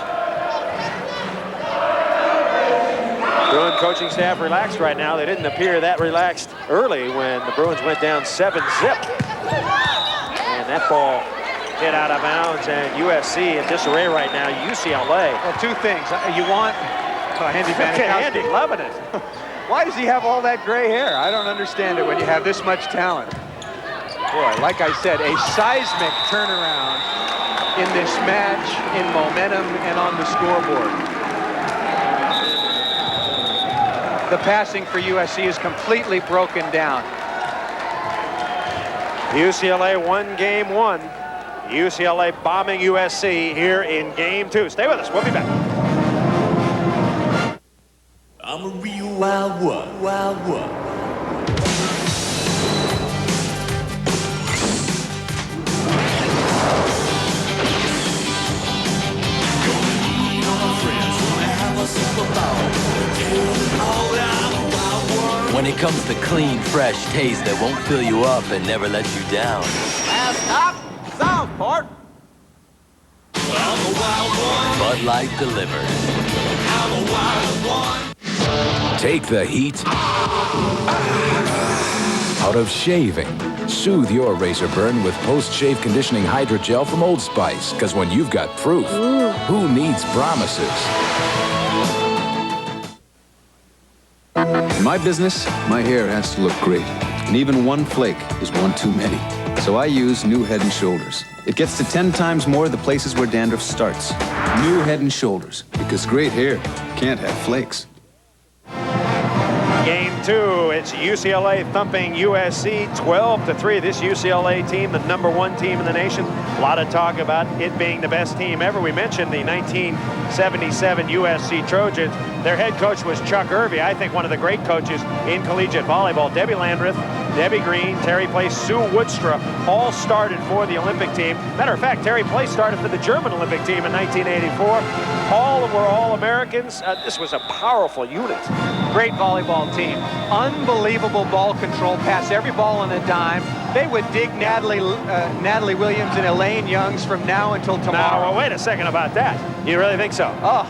Bruin coaching staff relaxed right now. They didn't appear that relaxed early when the Bruins went down 7-0. And that ball hit out of bounds, and USC in disarray right now. UCLA. Well, 2 things. You want Andy Banikowski. Andy loving it. Why does he have all that gray hair? I don't understand it when you have this much talent. Boy, like I said, a seismic turnaround in this match, in momentum, and on the scoreboard. the passing for USC is completely broken down. UCLA won game 1. UCLA bombing USC here in game 2. Stay with us. We'll be back. I'm a real wild one, wild one. When it comes to clean, fresh taste that won't fill you up and never let you down. Stop! Southport! I'm a wild one. Bud Light delivers. I'm a wild one. Take the heat out of shaving. Soothe your razor burn with post-shave conditioning hydrogel from Old Spice. Because when you've got proof, who needs promises? In my business, my hair has to look great. And even one flake is one too many. So I use new Head & Shoulders. It gets to 10 times more the places where dandruff starts. New Head & Shoulders. Because great hair can't have flakes. Game 2, it's UCLA thumping USC 12-3. This UCLA team, the #1 team in the nation. A lot of talk about it being the best team ever. We mentioned the 1977 USC Trojans. Their head coach was Chuck Irby, I think one of the great coaches in collegiate volleyball. Debbie Landreth, Debbie Green, Terry Place, Sue Woodstra all started for the Olympic team. Matter of fact, Terry Place started for the German Olympic team in 1984. All were All-Americans. This was a powerful unit. Great volleyball team. Unbelievable ball control, pass every ball on a dime. They would dig Natalie Williams and Elaine Youngs from now until tomorrow. Now, well, wait a second about that. You really think so? Oh.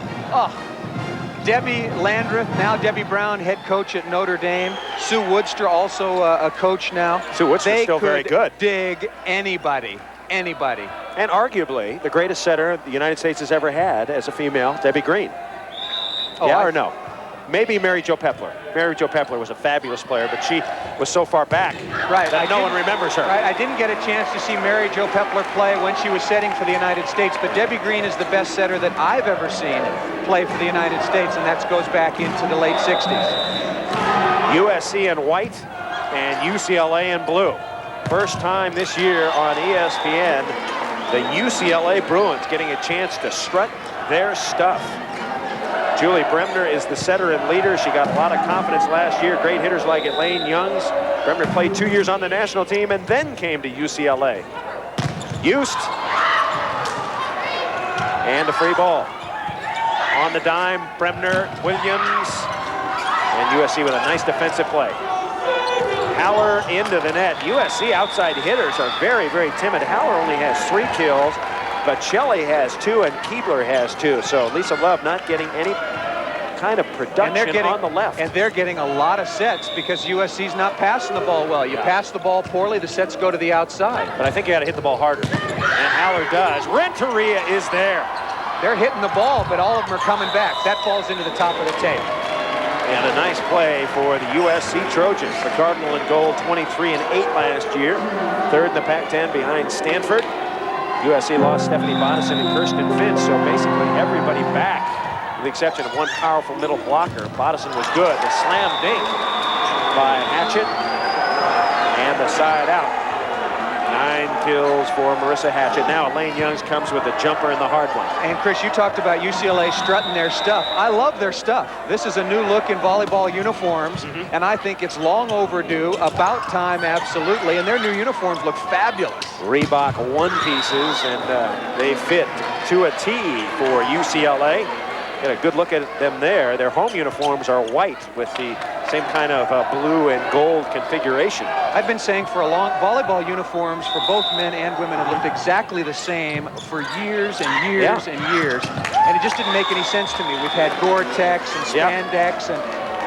Debbie Landreth, now Debbie Brown, head coach at Notre Dame. Sue Woodstra, also a coach now. Sue Woodstra's still very good. Dig anybody. And arguably the greatest setter the United States has ever had as a female, Debbie Green. Or no? Maybe Mary Jo Pepler. Mary Jo Pepler was a fabulous player, but she was so far back that no one remembers her. Right, I didn't get a chance to see Mary Jo Pepler play when she was setting for the United States, but Debbie Green is the best setter that I've ever seen play for the United States, and that goes back into the late 60s. USC in white and UCLA in blue. First time this year on ESPN, the UCLA Bruins getting a chance to strut their stuff. Julie Bremner is the setter and leader. She got a lot of confidence last year. Great hitters like Elaine Youngs. Bremner played 2 years on the national team and then came to UCLA. Youst. And a free ball. On the dime, Bremner, Williams, and USC with a nice defensive play. Haller into the net. USC outside hitters are very, very timid. Haller only has 3 kills. Bocelli has 2 and Keebler has 2. So Lisa Love not getting any kind of production on the left. And they're getting a lot of sets because USC's not passing the ball well. You pass the ball poorly, the sets go to the outside. But I think you got to hit the ball harder. And Haller does. Renteria is there. They're hitting the ball, but all of them are coming back. That falls into the top of the tape. And a nice play for the USC Trojans. The Cardinal in goal, 23-8 last year. Third in the Pac-10 behind Stanford. USC lost Stephanie Bodison and Kirsten Finch, so basically everybody back, with the exception of one powerful middle blocker. Bodison was good. The slam dink by Hatchett, and the side out. 9 kills for Marissa Hatchett. Now Elaine Youngs comes with a jumper in the hard one. And Chris, you talked about UCLA strutting their stuff. I love their stuff. This is a new look in volleyball uniforms, and I think it's long overdue. About time, absolutely. And their new uniforms look fabulous. Reebok one pieces, and they fit to a T for UCLA. Get a good look at them there. Their home uniforms are white with the same kind of blue and gold configuration. I've been saying for a long, volleyball uniforms for both men and women have looked exactly the same for years and years and years. And it just didn't make any sense to me. We've had Gore-Tex and spandex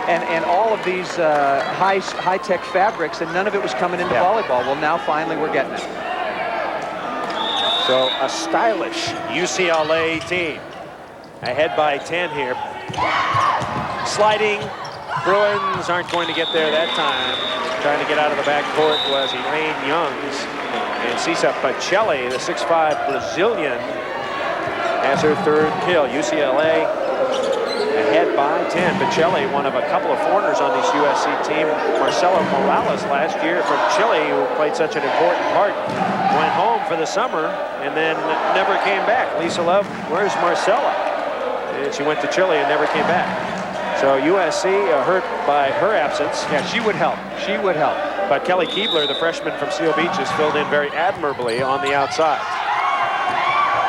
and all of these high-tech fabrics, and none of it was coming into volleyball. Well, now finally we're getting it. So a stylish UCLA team. Ahead by 10 here. Sliding. Bruins aren't going to get there that time. Trying to get out of the backcourt was Elaine Youngs. And Cisa Bocelli, the 6'5" Brazilian, has her 3rd kill. UCLA ahead by 10. Bocelli, one of a couple of foreigners on this USC team. Marcelo Morales last year from Chile, who played such an important part, went home for the summer and then never came back. Lisa Love, where's Marcella? And she went to Chile and never came back. So USC hurt by her absence. Yeah, she would help. She would help. But Kelly Keebler, the freshman from Seal Beach, has filled in very admirably on the outside.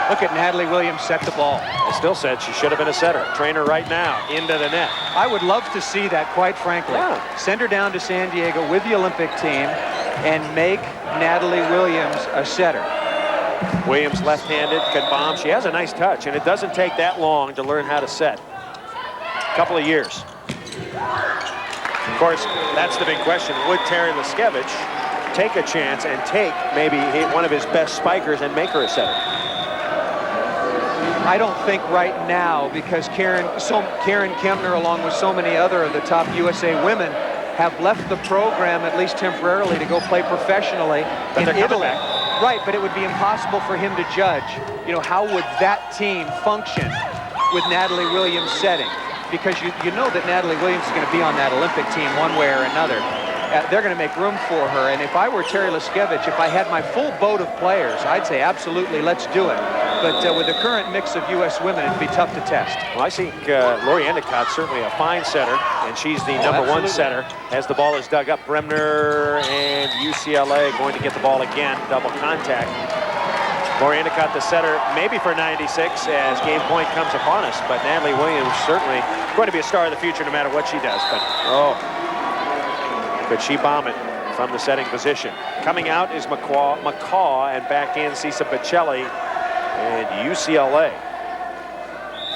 Look at Natalie Williams set the ball. I still said she should have been a setter. Train her right now into the net. I would love to see that, quite frankly. Yeah. Send her down to San Diego with the Olympic team and make Natalie Williams a setter. Williams left-handed, can bomb. She has a nice touch, and it doesn't take that long to learn how to set. A couple of years. Of course, that's the big question. Would Terry Leskevich take a chance and take maybe one of his best spikers and make her a setter? I don't think right now, because Karen Kempner, along with so many other of the top USA women, have left the program, at least temporarily, to go play professionally in Italy. Right, but it would be impossible for him to judge, you know, how would that team function with Natalie Williams setting? Because you know that Natalie Williams is going to be on that Olympic team one way or another. They're going to make room for her. And if I were Terry Leskevich, if I had my full boat of players, I'd say absolutely, let's do it. But with the current mix of U.S. women, it'd be tough to test. Well, I think Lori Endicott's certainly a fine setter, and she's the number one setter as the ball is dug up. Bremner and UCLA going to get the ball again, double contact. Lori Endicott, the setter, maybe for 96 as game point comes upon us, but Natalie Williams certainly going to be a star of the future no matter what she does. But could she bomb it from the setting position? Coming out is McCaw, and back in Cisa Bocelli and UCLA.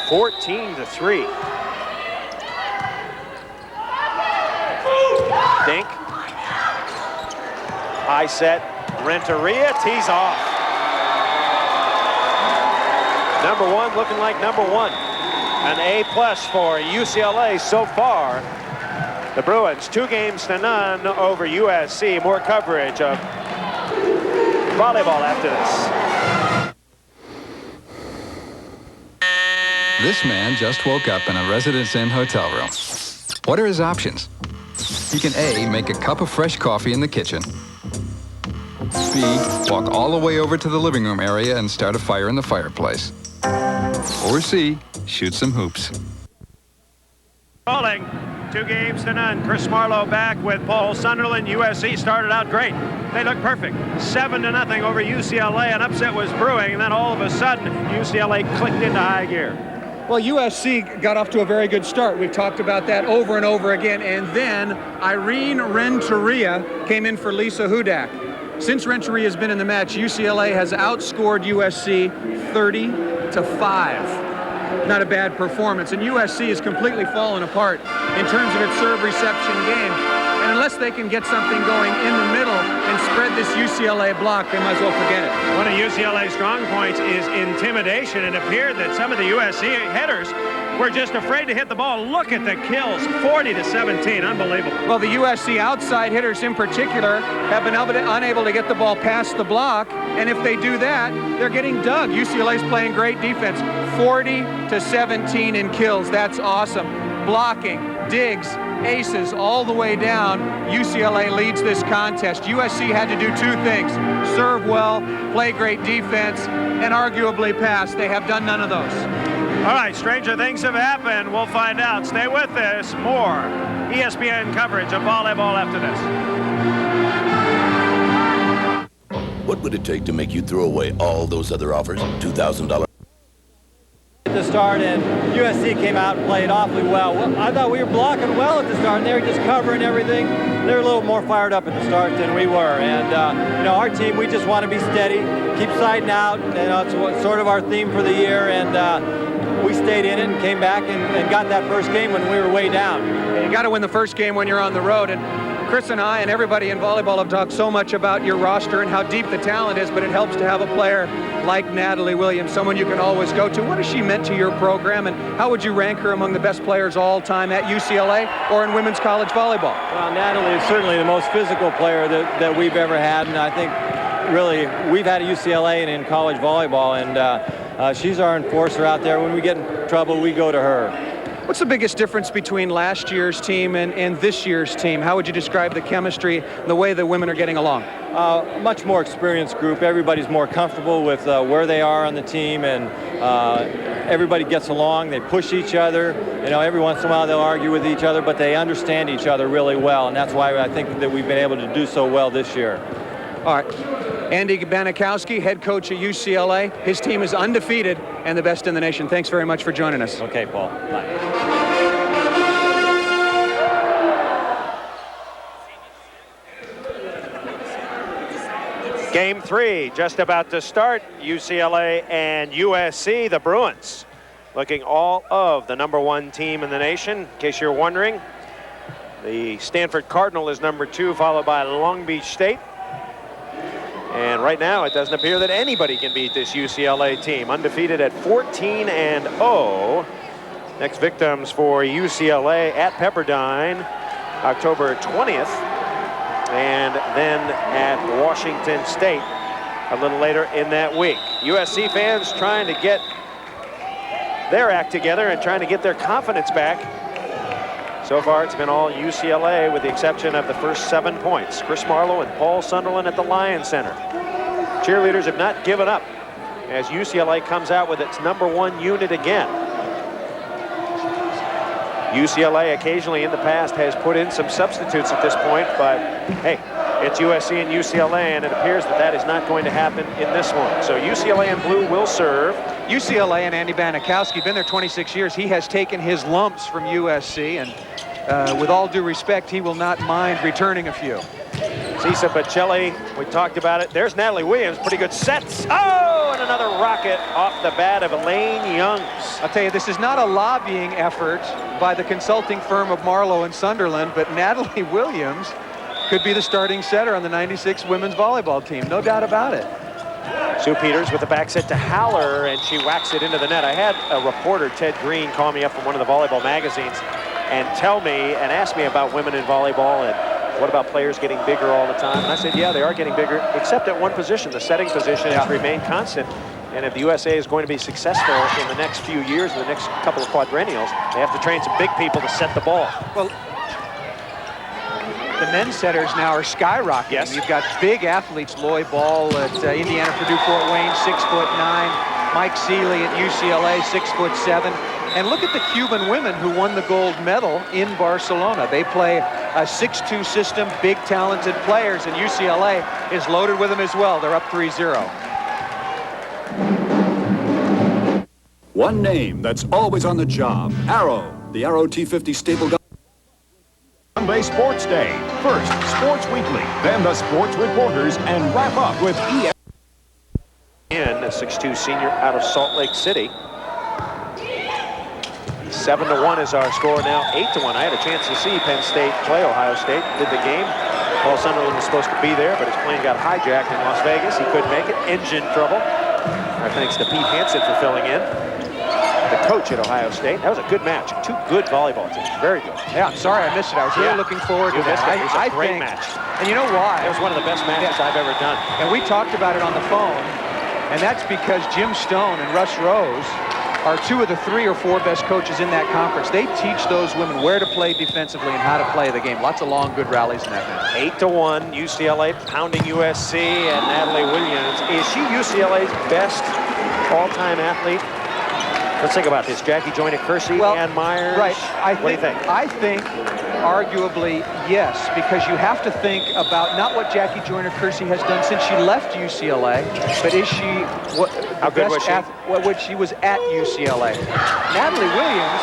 14-3. Dink. High set. Renteria tees off. Number one looking like number one. An A+ for UCLA so far. The Bruins 2-0 over USC. More coverage of volleyball after this. This man just woke up in a Residence Inn hotel room. What are his options? He can A, make a cup of fresh coffee in the kitchen. B, walk all the way over to the living room area and start a fire in the fireplace. Or C, shoot some hoops. Falling 2-0. Chris Marlowe back with Paul Sunderland. USC started out great. They looked perfect. 7-0 over UCLA. An upset was brewing, and then all of a sudden, UCLA clicked into high gear. Well, USC got off to a very good start. We've talked about that over and over again. And then Irene Renteria came in for Lisa Hudak. Since Renteria has been in the match, UCLA has outscored USC 30-5. Not a bad performance. And USC has completely fallen apart in terms of its serve reception game. And unless they can get something going in the middle and spread this UCLA block, they might as well forget it. One of UCLA's strong points is intimidation. It appeared that some of the USC headers were just afraid to hit the ball. Look at the kills, 40-17, unbelievable. Well, the USC outside hitters in particular have been unable to get the ball past the block, and if they do that, they're getting dug. UCLA's playing great defense, 40-17 in kills. That's awesome. Blocking, digs, aces all the way down. UCLA leads this contest. USC had to do two things: serve well, play great defense, and arguably pass. They have done none of those. All right, stranger things have happened. We'll find out. Stay with us. More ESPN coverage of volleyball after this. What would it take to make you throw away all those other offers? $2,000. To start, and USC came out and played awfully well. I thought we were blocking well at the start, and they were just covering everything. They were a little more fired up at the start than we were, and you know, our team, we just want to be steady, keep siding out, and it's sort of our theme for the year, and we stayed in it and came back and got that first game when we were way down. You got to win the first game when you're on the road, and Chris and I and everybody in volleyball have talked so much about your roster and how deep the talent is, but it helps to have a player like Natalie Williams, someone you can always go to. What has she meant to your program, and how would you rank her among the best players all time at UCLA or in women's college volleyball? Well, Natalie is certainly the most physical player that we've ever had, and I think really we've had at UCLA and in college volleyball, and she's our enforcer out there. When we get in trouble, we go to her. What's the biggest difference between last year's team and this year's team? How would you describe the chemistry, the way the women are getting along? Much more experienced group. Everybody's more comfortable with where they are on the team, and everybody gets along. They push each other. You know, every once in a while they'll argue with each other, but they understand each other really well, and that's why I think that we've been able to do so well this year. All right. Andy Banikowski, head coach at UCLA. His team is undefeated and the best in the nation. Thanks very much for joining us. Okay, Paul. Bye. Game 3 just about to start. UCLA and USC, the Bruins, looking all of the #1 team in the nation. In case you're wondering, the Stanford Cardinal is #2, followed by Long Beach State. And right now, it doesn't appear that anybody can beat this UCLA team. Undefeated at 14-0. Next victims for UCLA at Pepperdine, October 20th. And then at Washington State a little later in that week. USC fans trying to get their act together and trying to get their confidence back. So far, it's been all UCLA with the exception of the first 7 points. Chris Marlowe and Paul Sunderland at the Lions Center. Cheerleaders have not given up as UCLA comes out with its #1 unit again. UCLA occasionally in the past has put in some substitutes at this point, but hey, it's USC and UCLA, and it appears that that is not going to happen in this one. So UCLA in blue will serve. UCLA and Andy Banikowski, been there 26 years. He has taken his lumps from USC, and with all due respect, he will not mind returning a few. Cisa Pacelli, we talked about it. There's Natalie Williams, pretty good sets. Oh, and another rocket off the bat of Elaine Youngs. I'll tell you, this is not a lobbying effort by the consulting firm of Marlowe and Sunderland, but Natalie Williams could be the starting setter on the '96 women's volleyball team, no doubt about it. Sue Peters with the back set to Haller, and she whacks it into the net. I had a reporter, Ted Green, call me up from one of the volleyball magazines and tell me and ask me about women in volleyball and what about players getting bigger all the time. And I said, yeah, they are getting bigger, except at one position. The setting position has remained constant. And if the USA is going to be successful in the next few years, in the next couple of quadrennials, they have to train some big people to set the ball. Well, the men's setters now are skyrocketing. Yes. You've got big athletes, Loy Ball at Indiana, Purdue, Fort Wayne, 6'9". Mike Seeley at UCLA, 6'7". And look at the Cuban women who won the gold medal in Barcelona. They play a 6-2 system, big talented players, and UCLA is loaded with them as well. They're up 3-0. One name that's always on the job, Arrow. The Arrow T50 staple gun. Sunday Sports Day. First, Sports Weekly, then the Sports Reporters, and wrap up with ES. And a 6'2 senior out of Salt Lake City. 7-1 is our score now, 8-1. I had a chance to see Penn State play Ohio State, did the game. Paul Sunderland was supposed to be there, but his plane got hijacked in Las Vegas. He couldn't make it, engine trouble. Our thanks to Pete Hansen for filling in. The coach at Ohio State. That was a good match. 2 good volleyball teams, very good. Yeah, I'm sorry I missed it. I was really looking forward to that. It was a great match. And you know why? It was one of the best matches I've ever done. And we talked about it on the phone, and that's because Jim Stone and Russ Rose are 2 of the 3 or 4 best coaches in that conference. They teach those women where to play defensively and how to play the game. Lots of long, good rallies in that match. 8-1, UCLA pounding USC, and Natalie Williams. Is she UCLA's best all-time athlete? Let's think about this. Jackie Joyner-Kersee, Ann Myers. Right. What do you think? I think arguably yes, because you have to think about not what Jackie Joyner-Kersee has done since she left UCLA, but is she how good was she? What she was at UCLA. Natalie Williams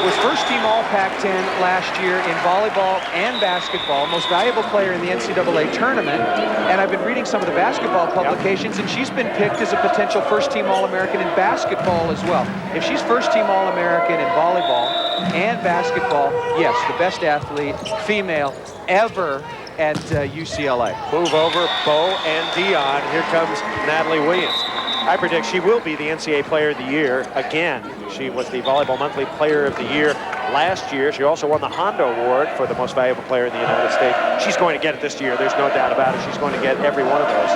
was first-team All-Pac-10 last year in volleyball and basketball, most valuable player in the NCAA tournament, and I've been reading some of the basketball publications, and she's been picked as a potential first-team All-American in basketball as well. If she's first-team All-American in volleyball and basketball, yes, the best athlete, female, ever at UCLA. Move over, Bo and Dion. Here comes Natalie Williams. I predict she will be the NCAA Player of the Year again. She was the Volleyball Monthly Player of the Year last year. She also won the Honda Award for the most valuable player in the United States. She's going to get it this year. There's no doubt about it. She's going to get every one of those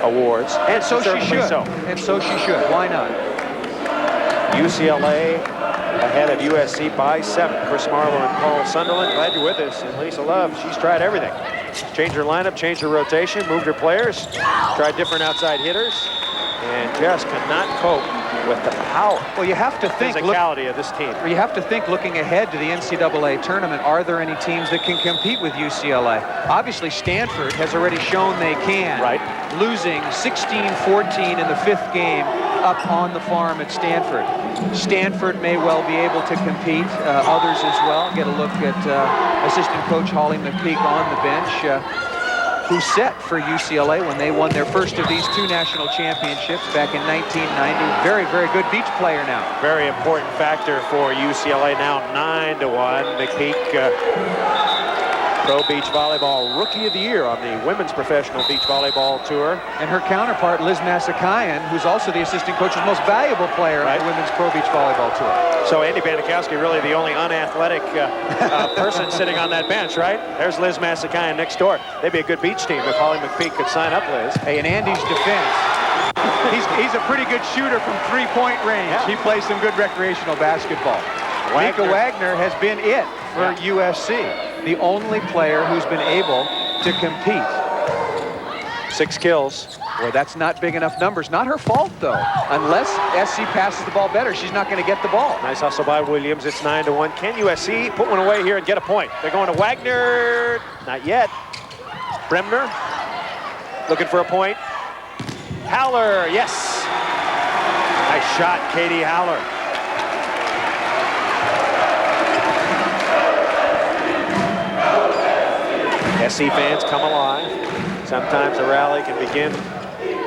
awards. And so she should. So. And so she should. Why not? UCLA ahead of USC by 7. Chris Marlowe and Paul Sunderland, glad you're with us. And Lisa Love, she's tried everything. Changed her lineup, changed her rotation, moved her players, tried different outside hitters, and just cannot cope with the power. Well, you have to think physicality of this team. You have to think, looking ahead to the NCAA tournament, are there any teams that can compete with UCLA? Obviously, Stanford has already shown they can. Right. Losing 16-14 in the 5th game up on the farm at Stanford. Stanford may well be able to compete. Others as well. Get a look at assistant coach Holly McPeak on the bench, who set for UCLA when they won their first of these 2 national championships back in 1990. Very, very good beach player now. Very important factor for UCLA now, 9-1. McPeak, Pro Beach Volleyball Rookie of the Year on the Women's Professional Beach Volleyball Tour. And her counterpart, Liz Masakayan, who's also the assistant coach's most valuable player on the Women's Pro Beach Volleyball Tour. So Andy Banikowski, really the only unathletic person sitting on that bench, right? There's Liz Masakayan next door. They'd be a good beach team if Holly McPeak could sign up, Liz. Hey, in Andy's defense, he's a pretty good shooter from 3-point range. Yeah. He plays some good recreational basketball. Mika Wagner has been it for USC. The only player who's been able to compete. 6 kills. Boy, that's not big enough numbers. Not her fault, though. Unless SC passes the ball better, she's not going to get the ball. Nice hustle by Williams. It's 9-1. Can USC put one away here and get a point? They're going to Wagner. Not yet. Bremner looking for a point. Haller, yes. Nice shot, Katie Haller. SC fans come alive. Sometimes a rally can begin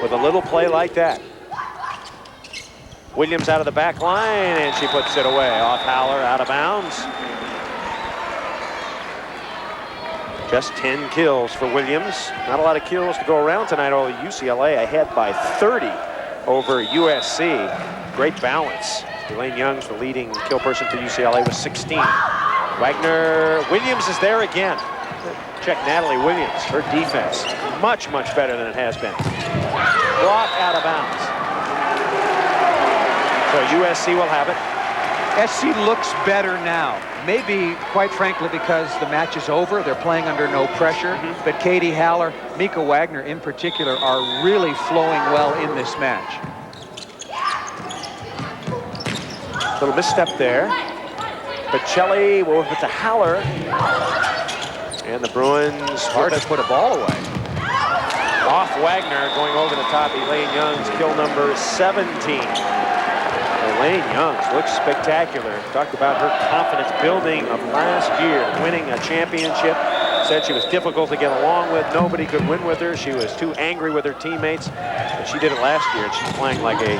with a little play like that. Williams out of the back line, and she puts it away. Off Haller, out of bounds. Just 10 kills for Williams. Not a lot of kills to go around tonight, although UCLA ahead by 30 over USC. Great balance. Elaine Young's the leading kill person for UCLA with 16. Wagner, Williams is there again. Check Natalie Williams. Her defense much, much better than it has been. Block out of bounds. So USC will have it. SC looks better now. Maybe, quite frankly, because the match is over. They're playing under no pressure. But Katie Haller, Mika Wagner in particular, are really flowing well in this match. Little misstep there. Bocelli will give it to Haller. And the Bruins hard to put a ball away. Off Wagner, going over the top. Elaine Young's kill number 17. Elaine Young's looks spectacular. Talked about her confidence building of last year, winning a championship. Said she was difficult to get along with. Nobody could win with her. She was too angry with her teammates. But she did it last year, and she's playing like a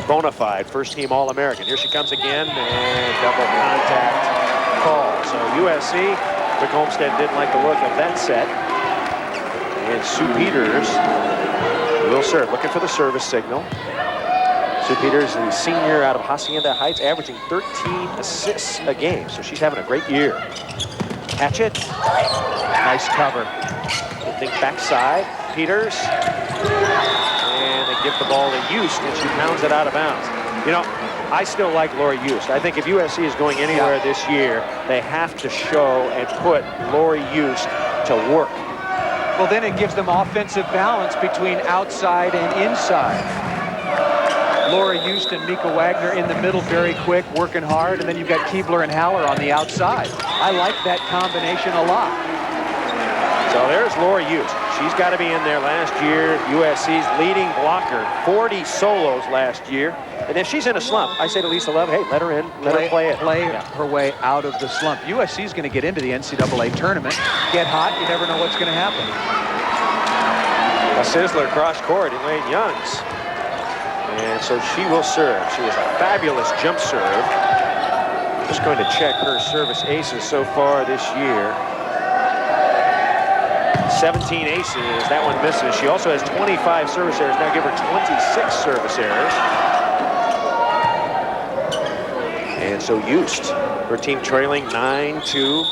bona fide first-team All-American. Here she comes again, and double contact call. So USC, Rick Homestead didn't like the look of that set. And Sue Peters will serve, looking for the service signal. Sue Peters, the senior out of Hacienda Heights, averaging 13 assists a game, so she's having a great year. Catch it. Nice cover. Good thing backside. Peters. And they give the ball to Youst, and she pounds it out of bounds. You know, I still like Lori Youst. I think if USC is going anywhere this year, they have to show and put Lori Youst to work. Well, then it gives them offensive balance between outside and inside. Lori Youst and Mika Wagner in the middle, very quick, working hard, and then you've got Keebler and Haller on the outside. I like that combination a lot. So there's Lori Youst. She's got to be in there. Last year, USC's leading blocker, 40 solos last year. And if she's in a slump, I say to Lisa Love, hey, let her in, let her play it. Play her way out of the slump. USC's going to get into the NCAA tournament. Get hot, you never know what's going to happen. A sizzler cross court, Elaine Young's. And so she will serve. She is a fabulous jump serve. Just going to check her service aces so far this year. 17 aces. That one misses. She also has 25 service errors. Now give her 26 service errors. And so Youst, her team trailing 9-2.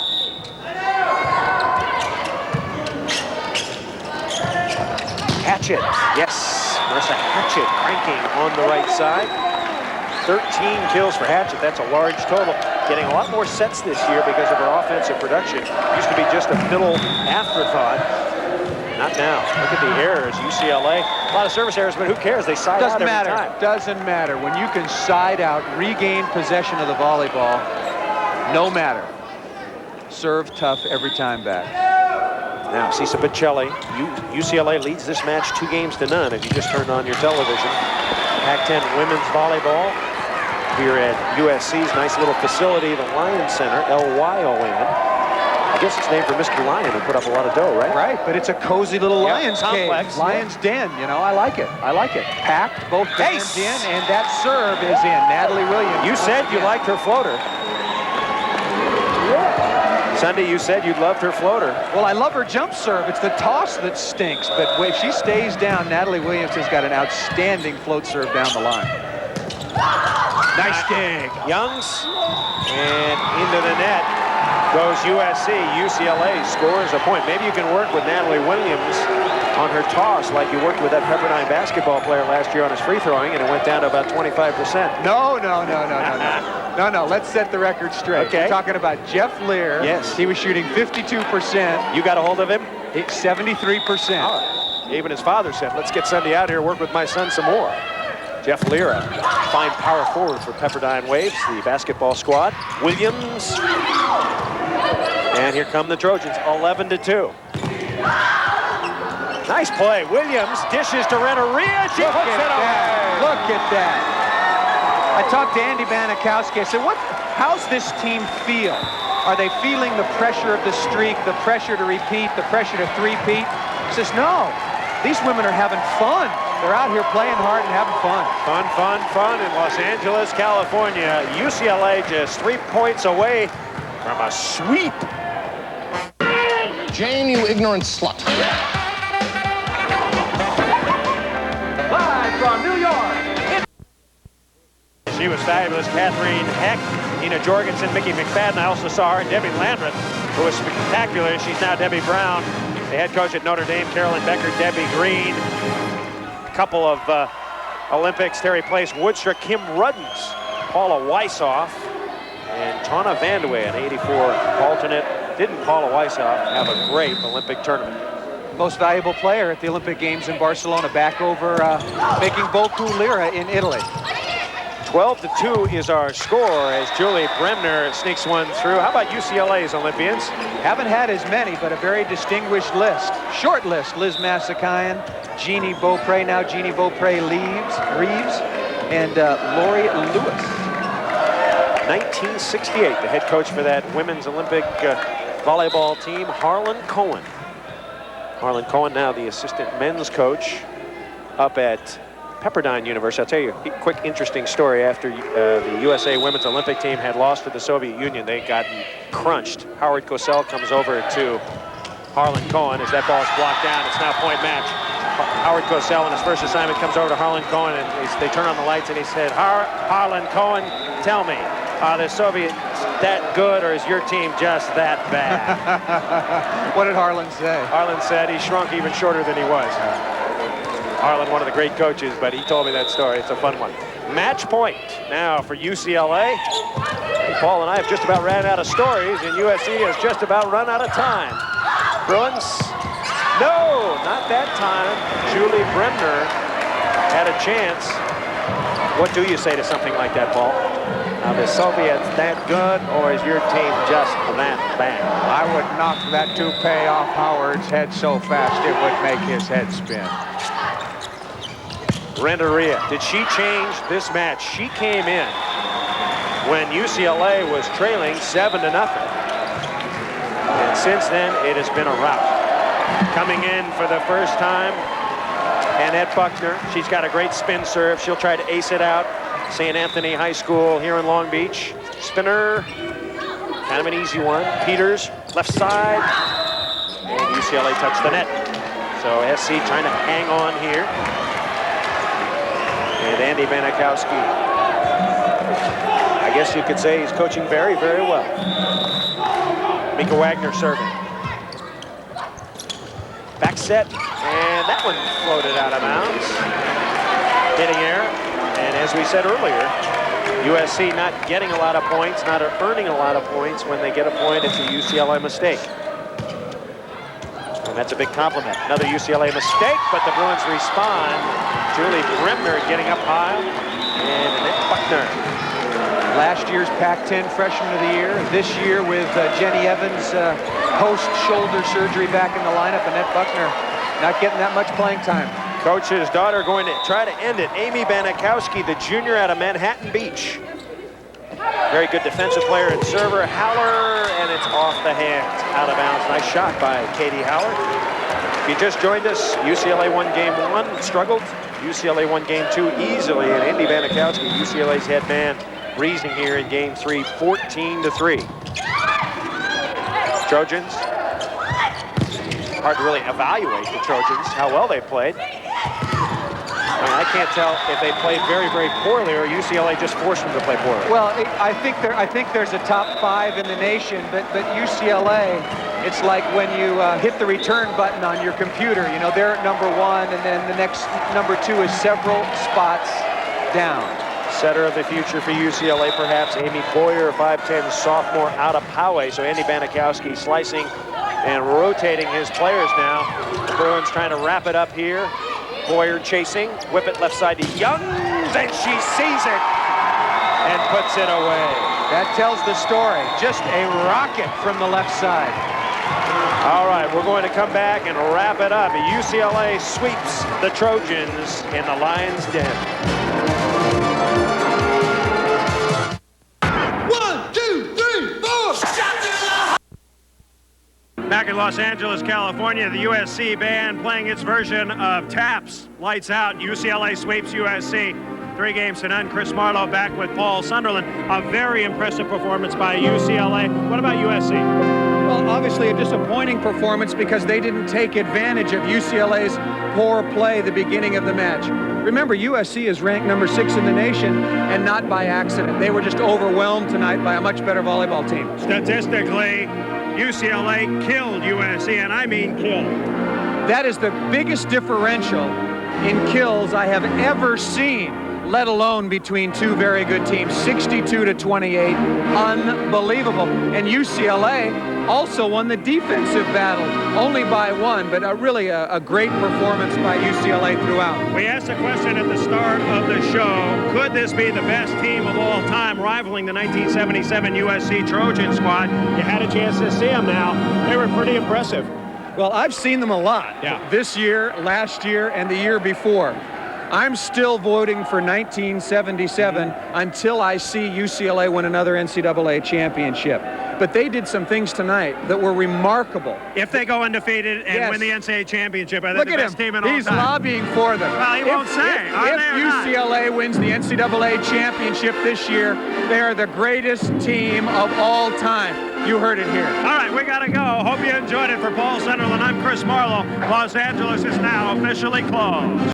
Hatchet, yes. Marissa Hatchet cranking on the right side. 13 kills for Hatchett. That's a large total. Getting a lot more sets this year because of her offensive production. Used to be just a middle afterthought. Not now. Look at the errors. UCLA, a lot of service errors, but who cares? They side out every time. Doesn't matter. When you can side out, regain possession of the volleyball, no matter. Serve tough every time back. Now, Cisa Bocelli. UCLA leads this match 2-0 if you just turned on your television. Pac-10 women's volleyball here at USC's nice little facility, the Lions Center, LYON. I guess it's named for Mr. Lion, who put up a lot of dough, right? Right, but it's a cozy little Lions complex. cave. Lions den, you know, I like it. I like it. Packed, both bands in, and that serve is in. Natalie Williams. You said you liked her floater. Sunday, you said you loved her floater. Well, I love her jump serve. It's the toss that stinks, but if she stays down, Natalie Williams has got an outstanding float serve down the line. Nice dig. Youngs, and into the net goes USC. UCLA scores a point. Maybe you can work with Natalie Williams on her toss like you worked with that Pepperdine basketball player last year on his free throwing, and it went down to about 25%. No. No, let's set the record straight. Okay. We're talking about Jeff Lear. Yes. He was shooting 52%. You got a hold of him? 73%. All right. Even his father said, let's get Sunday out here, work with my son some more. Jeff Lear, a fine power forward for Pepperdine Waves, the basketball squad. Williams. And here come the Trojans, 11-2. Nice play. Williams dishes to Renneria. She puts it away. Look at that. I talked to Andy Banikowski. I said, how's this team feel? Are they feeling the pressure of the streak, the pressure to repeat, the pressure to three-peat? He says, no. These women are having fun. They're out here playing hard and having fun. Fun in Los Angeles, California. UCLA just 3 points away from a sweep. Jane, you ignorant slut. Live from New York. She was fabulous. Catherine Heck, Nina Jorgensen, Mickey McFadden. I also saw her, Debbie Landreth, who was spectacular. She's now Debbie Brown. The head coach at Notre Dame, Carolyn Becker, Debbie Green. A couple of Olympics, Terry Place, Woodstruck, Kim Ruddens, Paula Weishoff, and Tana Vandewey, an 84 alternate. Didn't Paula Weishoff have a great Olympic tournament? Most valuable player at the Olympic Games in Barcelona, back over making beaucoup lira in Italy. 12-2 is our score as Julie Bremner sneaks one through. How about UCLA's Olympians? Haven't had as many, but a very distinguished list. Short list: Liz Massakayan, Jeannie Beaupre, now Jeannie Beaupre Reeves, and Lori Lewis. 1968, the head coach for that women's Olympic volleyball team, Harlan Cohen. Harlan Cohen now the assistant men's coach up at Pepperdine University. I'll tell you a quick interesting story. After the USA women's Olympic team had lost to the Soviet Union, they got crunched. Howard Cosell comes over to Harlan Cohen as that ball is blocked down. It's now point match. Howard Cosell on his first assignment comes over to Harlan Cohen, and they turn on the lights, and he said, Harlan Cohen, tell me, are the Soviets that good, or is your team just that bad? What did Harlan say? Harlan said he shrunk even shorter than he was. Harlan, one of the great coaches, but he told me that story. It's a fun one. Match point now for UCLA. Paul and I have just about ran out of stories, and USC has just about run out of time. Bruins, no, not that time. Julie Bremner had a chance. What do you say to something like that, Paul? Are the Soviets that good, or is your team just that bad? I would knock that toupee off Howard's head so fast it would make his head spin. Renneria, did she change this match? She came in when UCLA was trailing 7-0. And since then, it has been a rout. Coming in for the first time, Annette Buckner. She's got a great spin serve. She'll try to ace it out. St. Anthony High School here in Long Beach. Spinner, kind of an easy one. Peters, left side. And UCLA touched the net. So SC trying to hang on here. And Andy Banikowski, I guess you could say he's coaching very, very well. Mika Wagner serving. Back set, and that one floated out of bounds. Hitting air, and as we said earlier, USC not getting a lot of points, not earning a lot of points. When they get a point, it's a UCLA mistake. And that's a big compliment. Another UCLA mistake, but the Bruins respond. Julie Bremner getting up high, and Annette Buckner. Last year's Pac-10 Freshman of the Year. This year with Jenny Evans post-shoulder surgery back in the lineup. Annette Buckner not getting that much playing time. Coach's daughter going to try to end it. Amy Banikowski, the junior out of Manhattan Beach. Very good defensive player and server. Howler, and it's off the hands, out of bounds. Nice shot by Katie Howler. If you just joined us, UCLA won game 1, struggled. UCLA won game 2 easily, and Andy Banikowski, UCLA's head man, breezing here in game 3, 14-3. Trojans. Hard to really evaluate the Trojans, how well they played. I mean, I can't tell if they played very, very poorly or UCLA just forced them to play poorly. Well, I think there's a top 5 in the nation, but UCLA, it's like when you hit the return button on your computer. You know, they're at number 1, and then the next number 2 is several spots down. Setter of the future for UCLA, perhaps Amy Boyer, 5'10", sophomore out of Poway. So Andy Banikowski slicing and rotating his players now. The Bruins trying to wrap it up here. Boyer chasing, whip it left side to Young, and she sees it and puts it away. That tells the story. Just a rocket from the left side. All right, we're going to come back and wrap it up. UCLA sweeps the Trojans in the Lions' Den. 1, 2, 3, 4. Back in Los Angeles, California, the USC band playing its version of Taps. Lights out. UCLA sweeps USC 3-0. Chris Marlowe back with Paul Sunderland. A very impressive performance by UCLA. What about USC? Well, obviously a disappointing performance because they didn't take advantage of UCLA's poor play the beginning of the match. Remember, USC is ranked number 6 in the nation, and not by accident. They were just overwhelmed tonight by a much better volleyball team. Statistically, UCLA killed USC, and I mean killed. That is the biggest differential in kills I have ever seen, let alone between two very good teams. 62-28, unbelievable. And UCLA also won the defensive battle, only by 1, but really a great performance by UCLA throughout. We asked a question at the start of the show, could this be the best team of all time, rivaling the 1977 USC Trojan squad? You had a chance to see them now. They were pretty impressive. Well, I've seen them a lot. Yeah. This year, last year, and the year before. I'm still voting for 1977 until I see UCLA win another NCAA championship. But they did some things tonight that were remarkable. If they go undefeated and win the NCAA championship, I think the best team in all time. He's lobbying for them. Well, he won't say. If UCLA wins the NCAA championship this year, they are the greatest team of all time. You heard it here. All right, we got to go. Hope you enjoyed it. For Paul Sunderland, I'm Chris Marlowe. Los Angeles is now officially closed.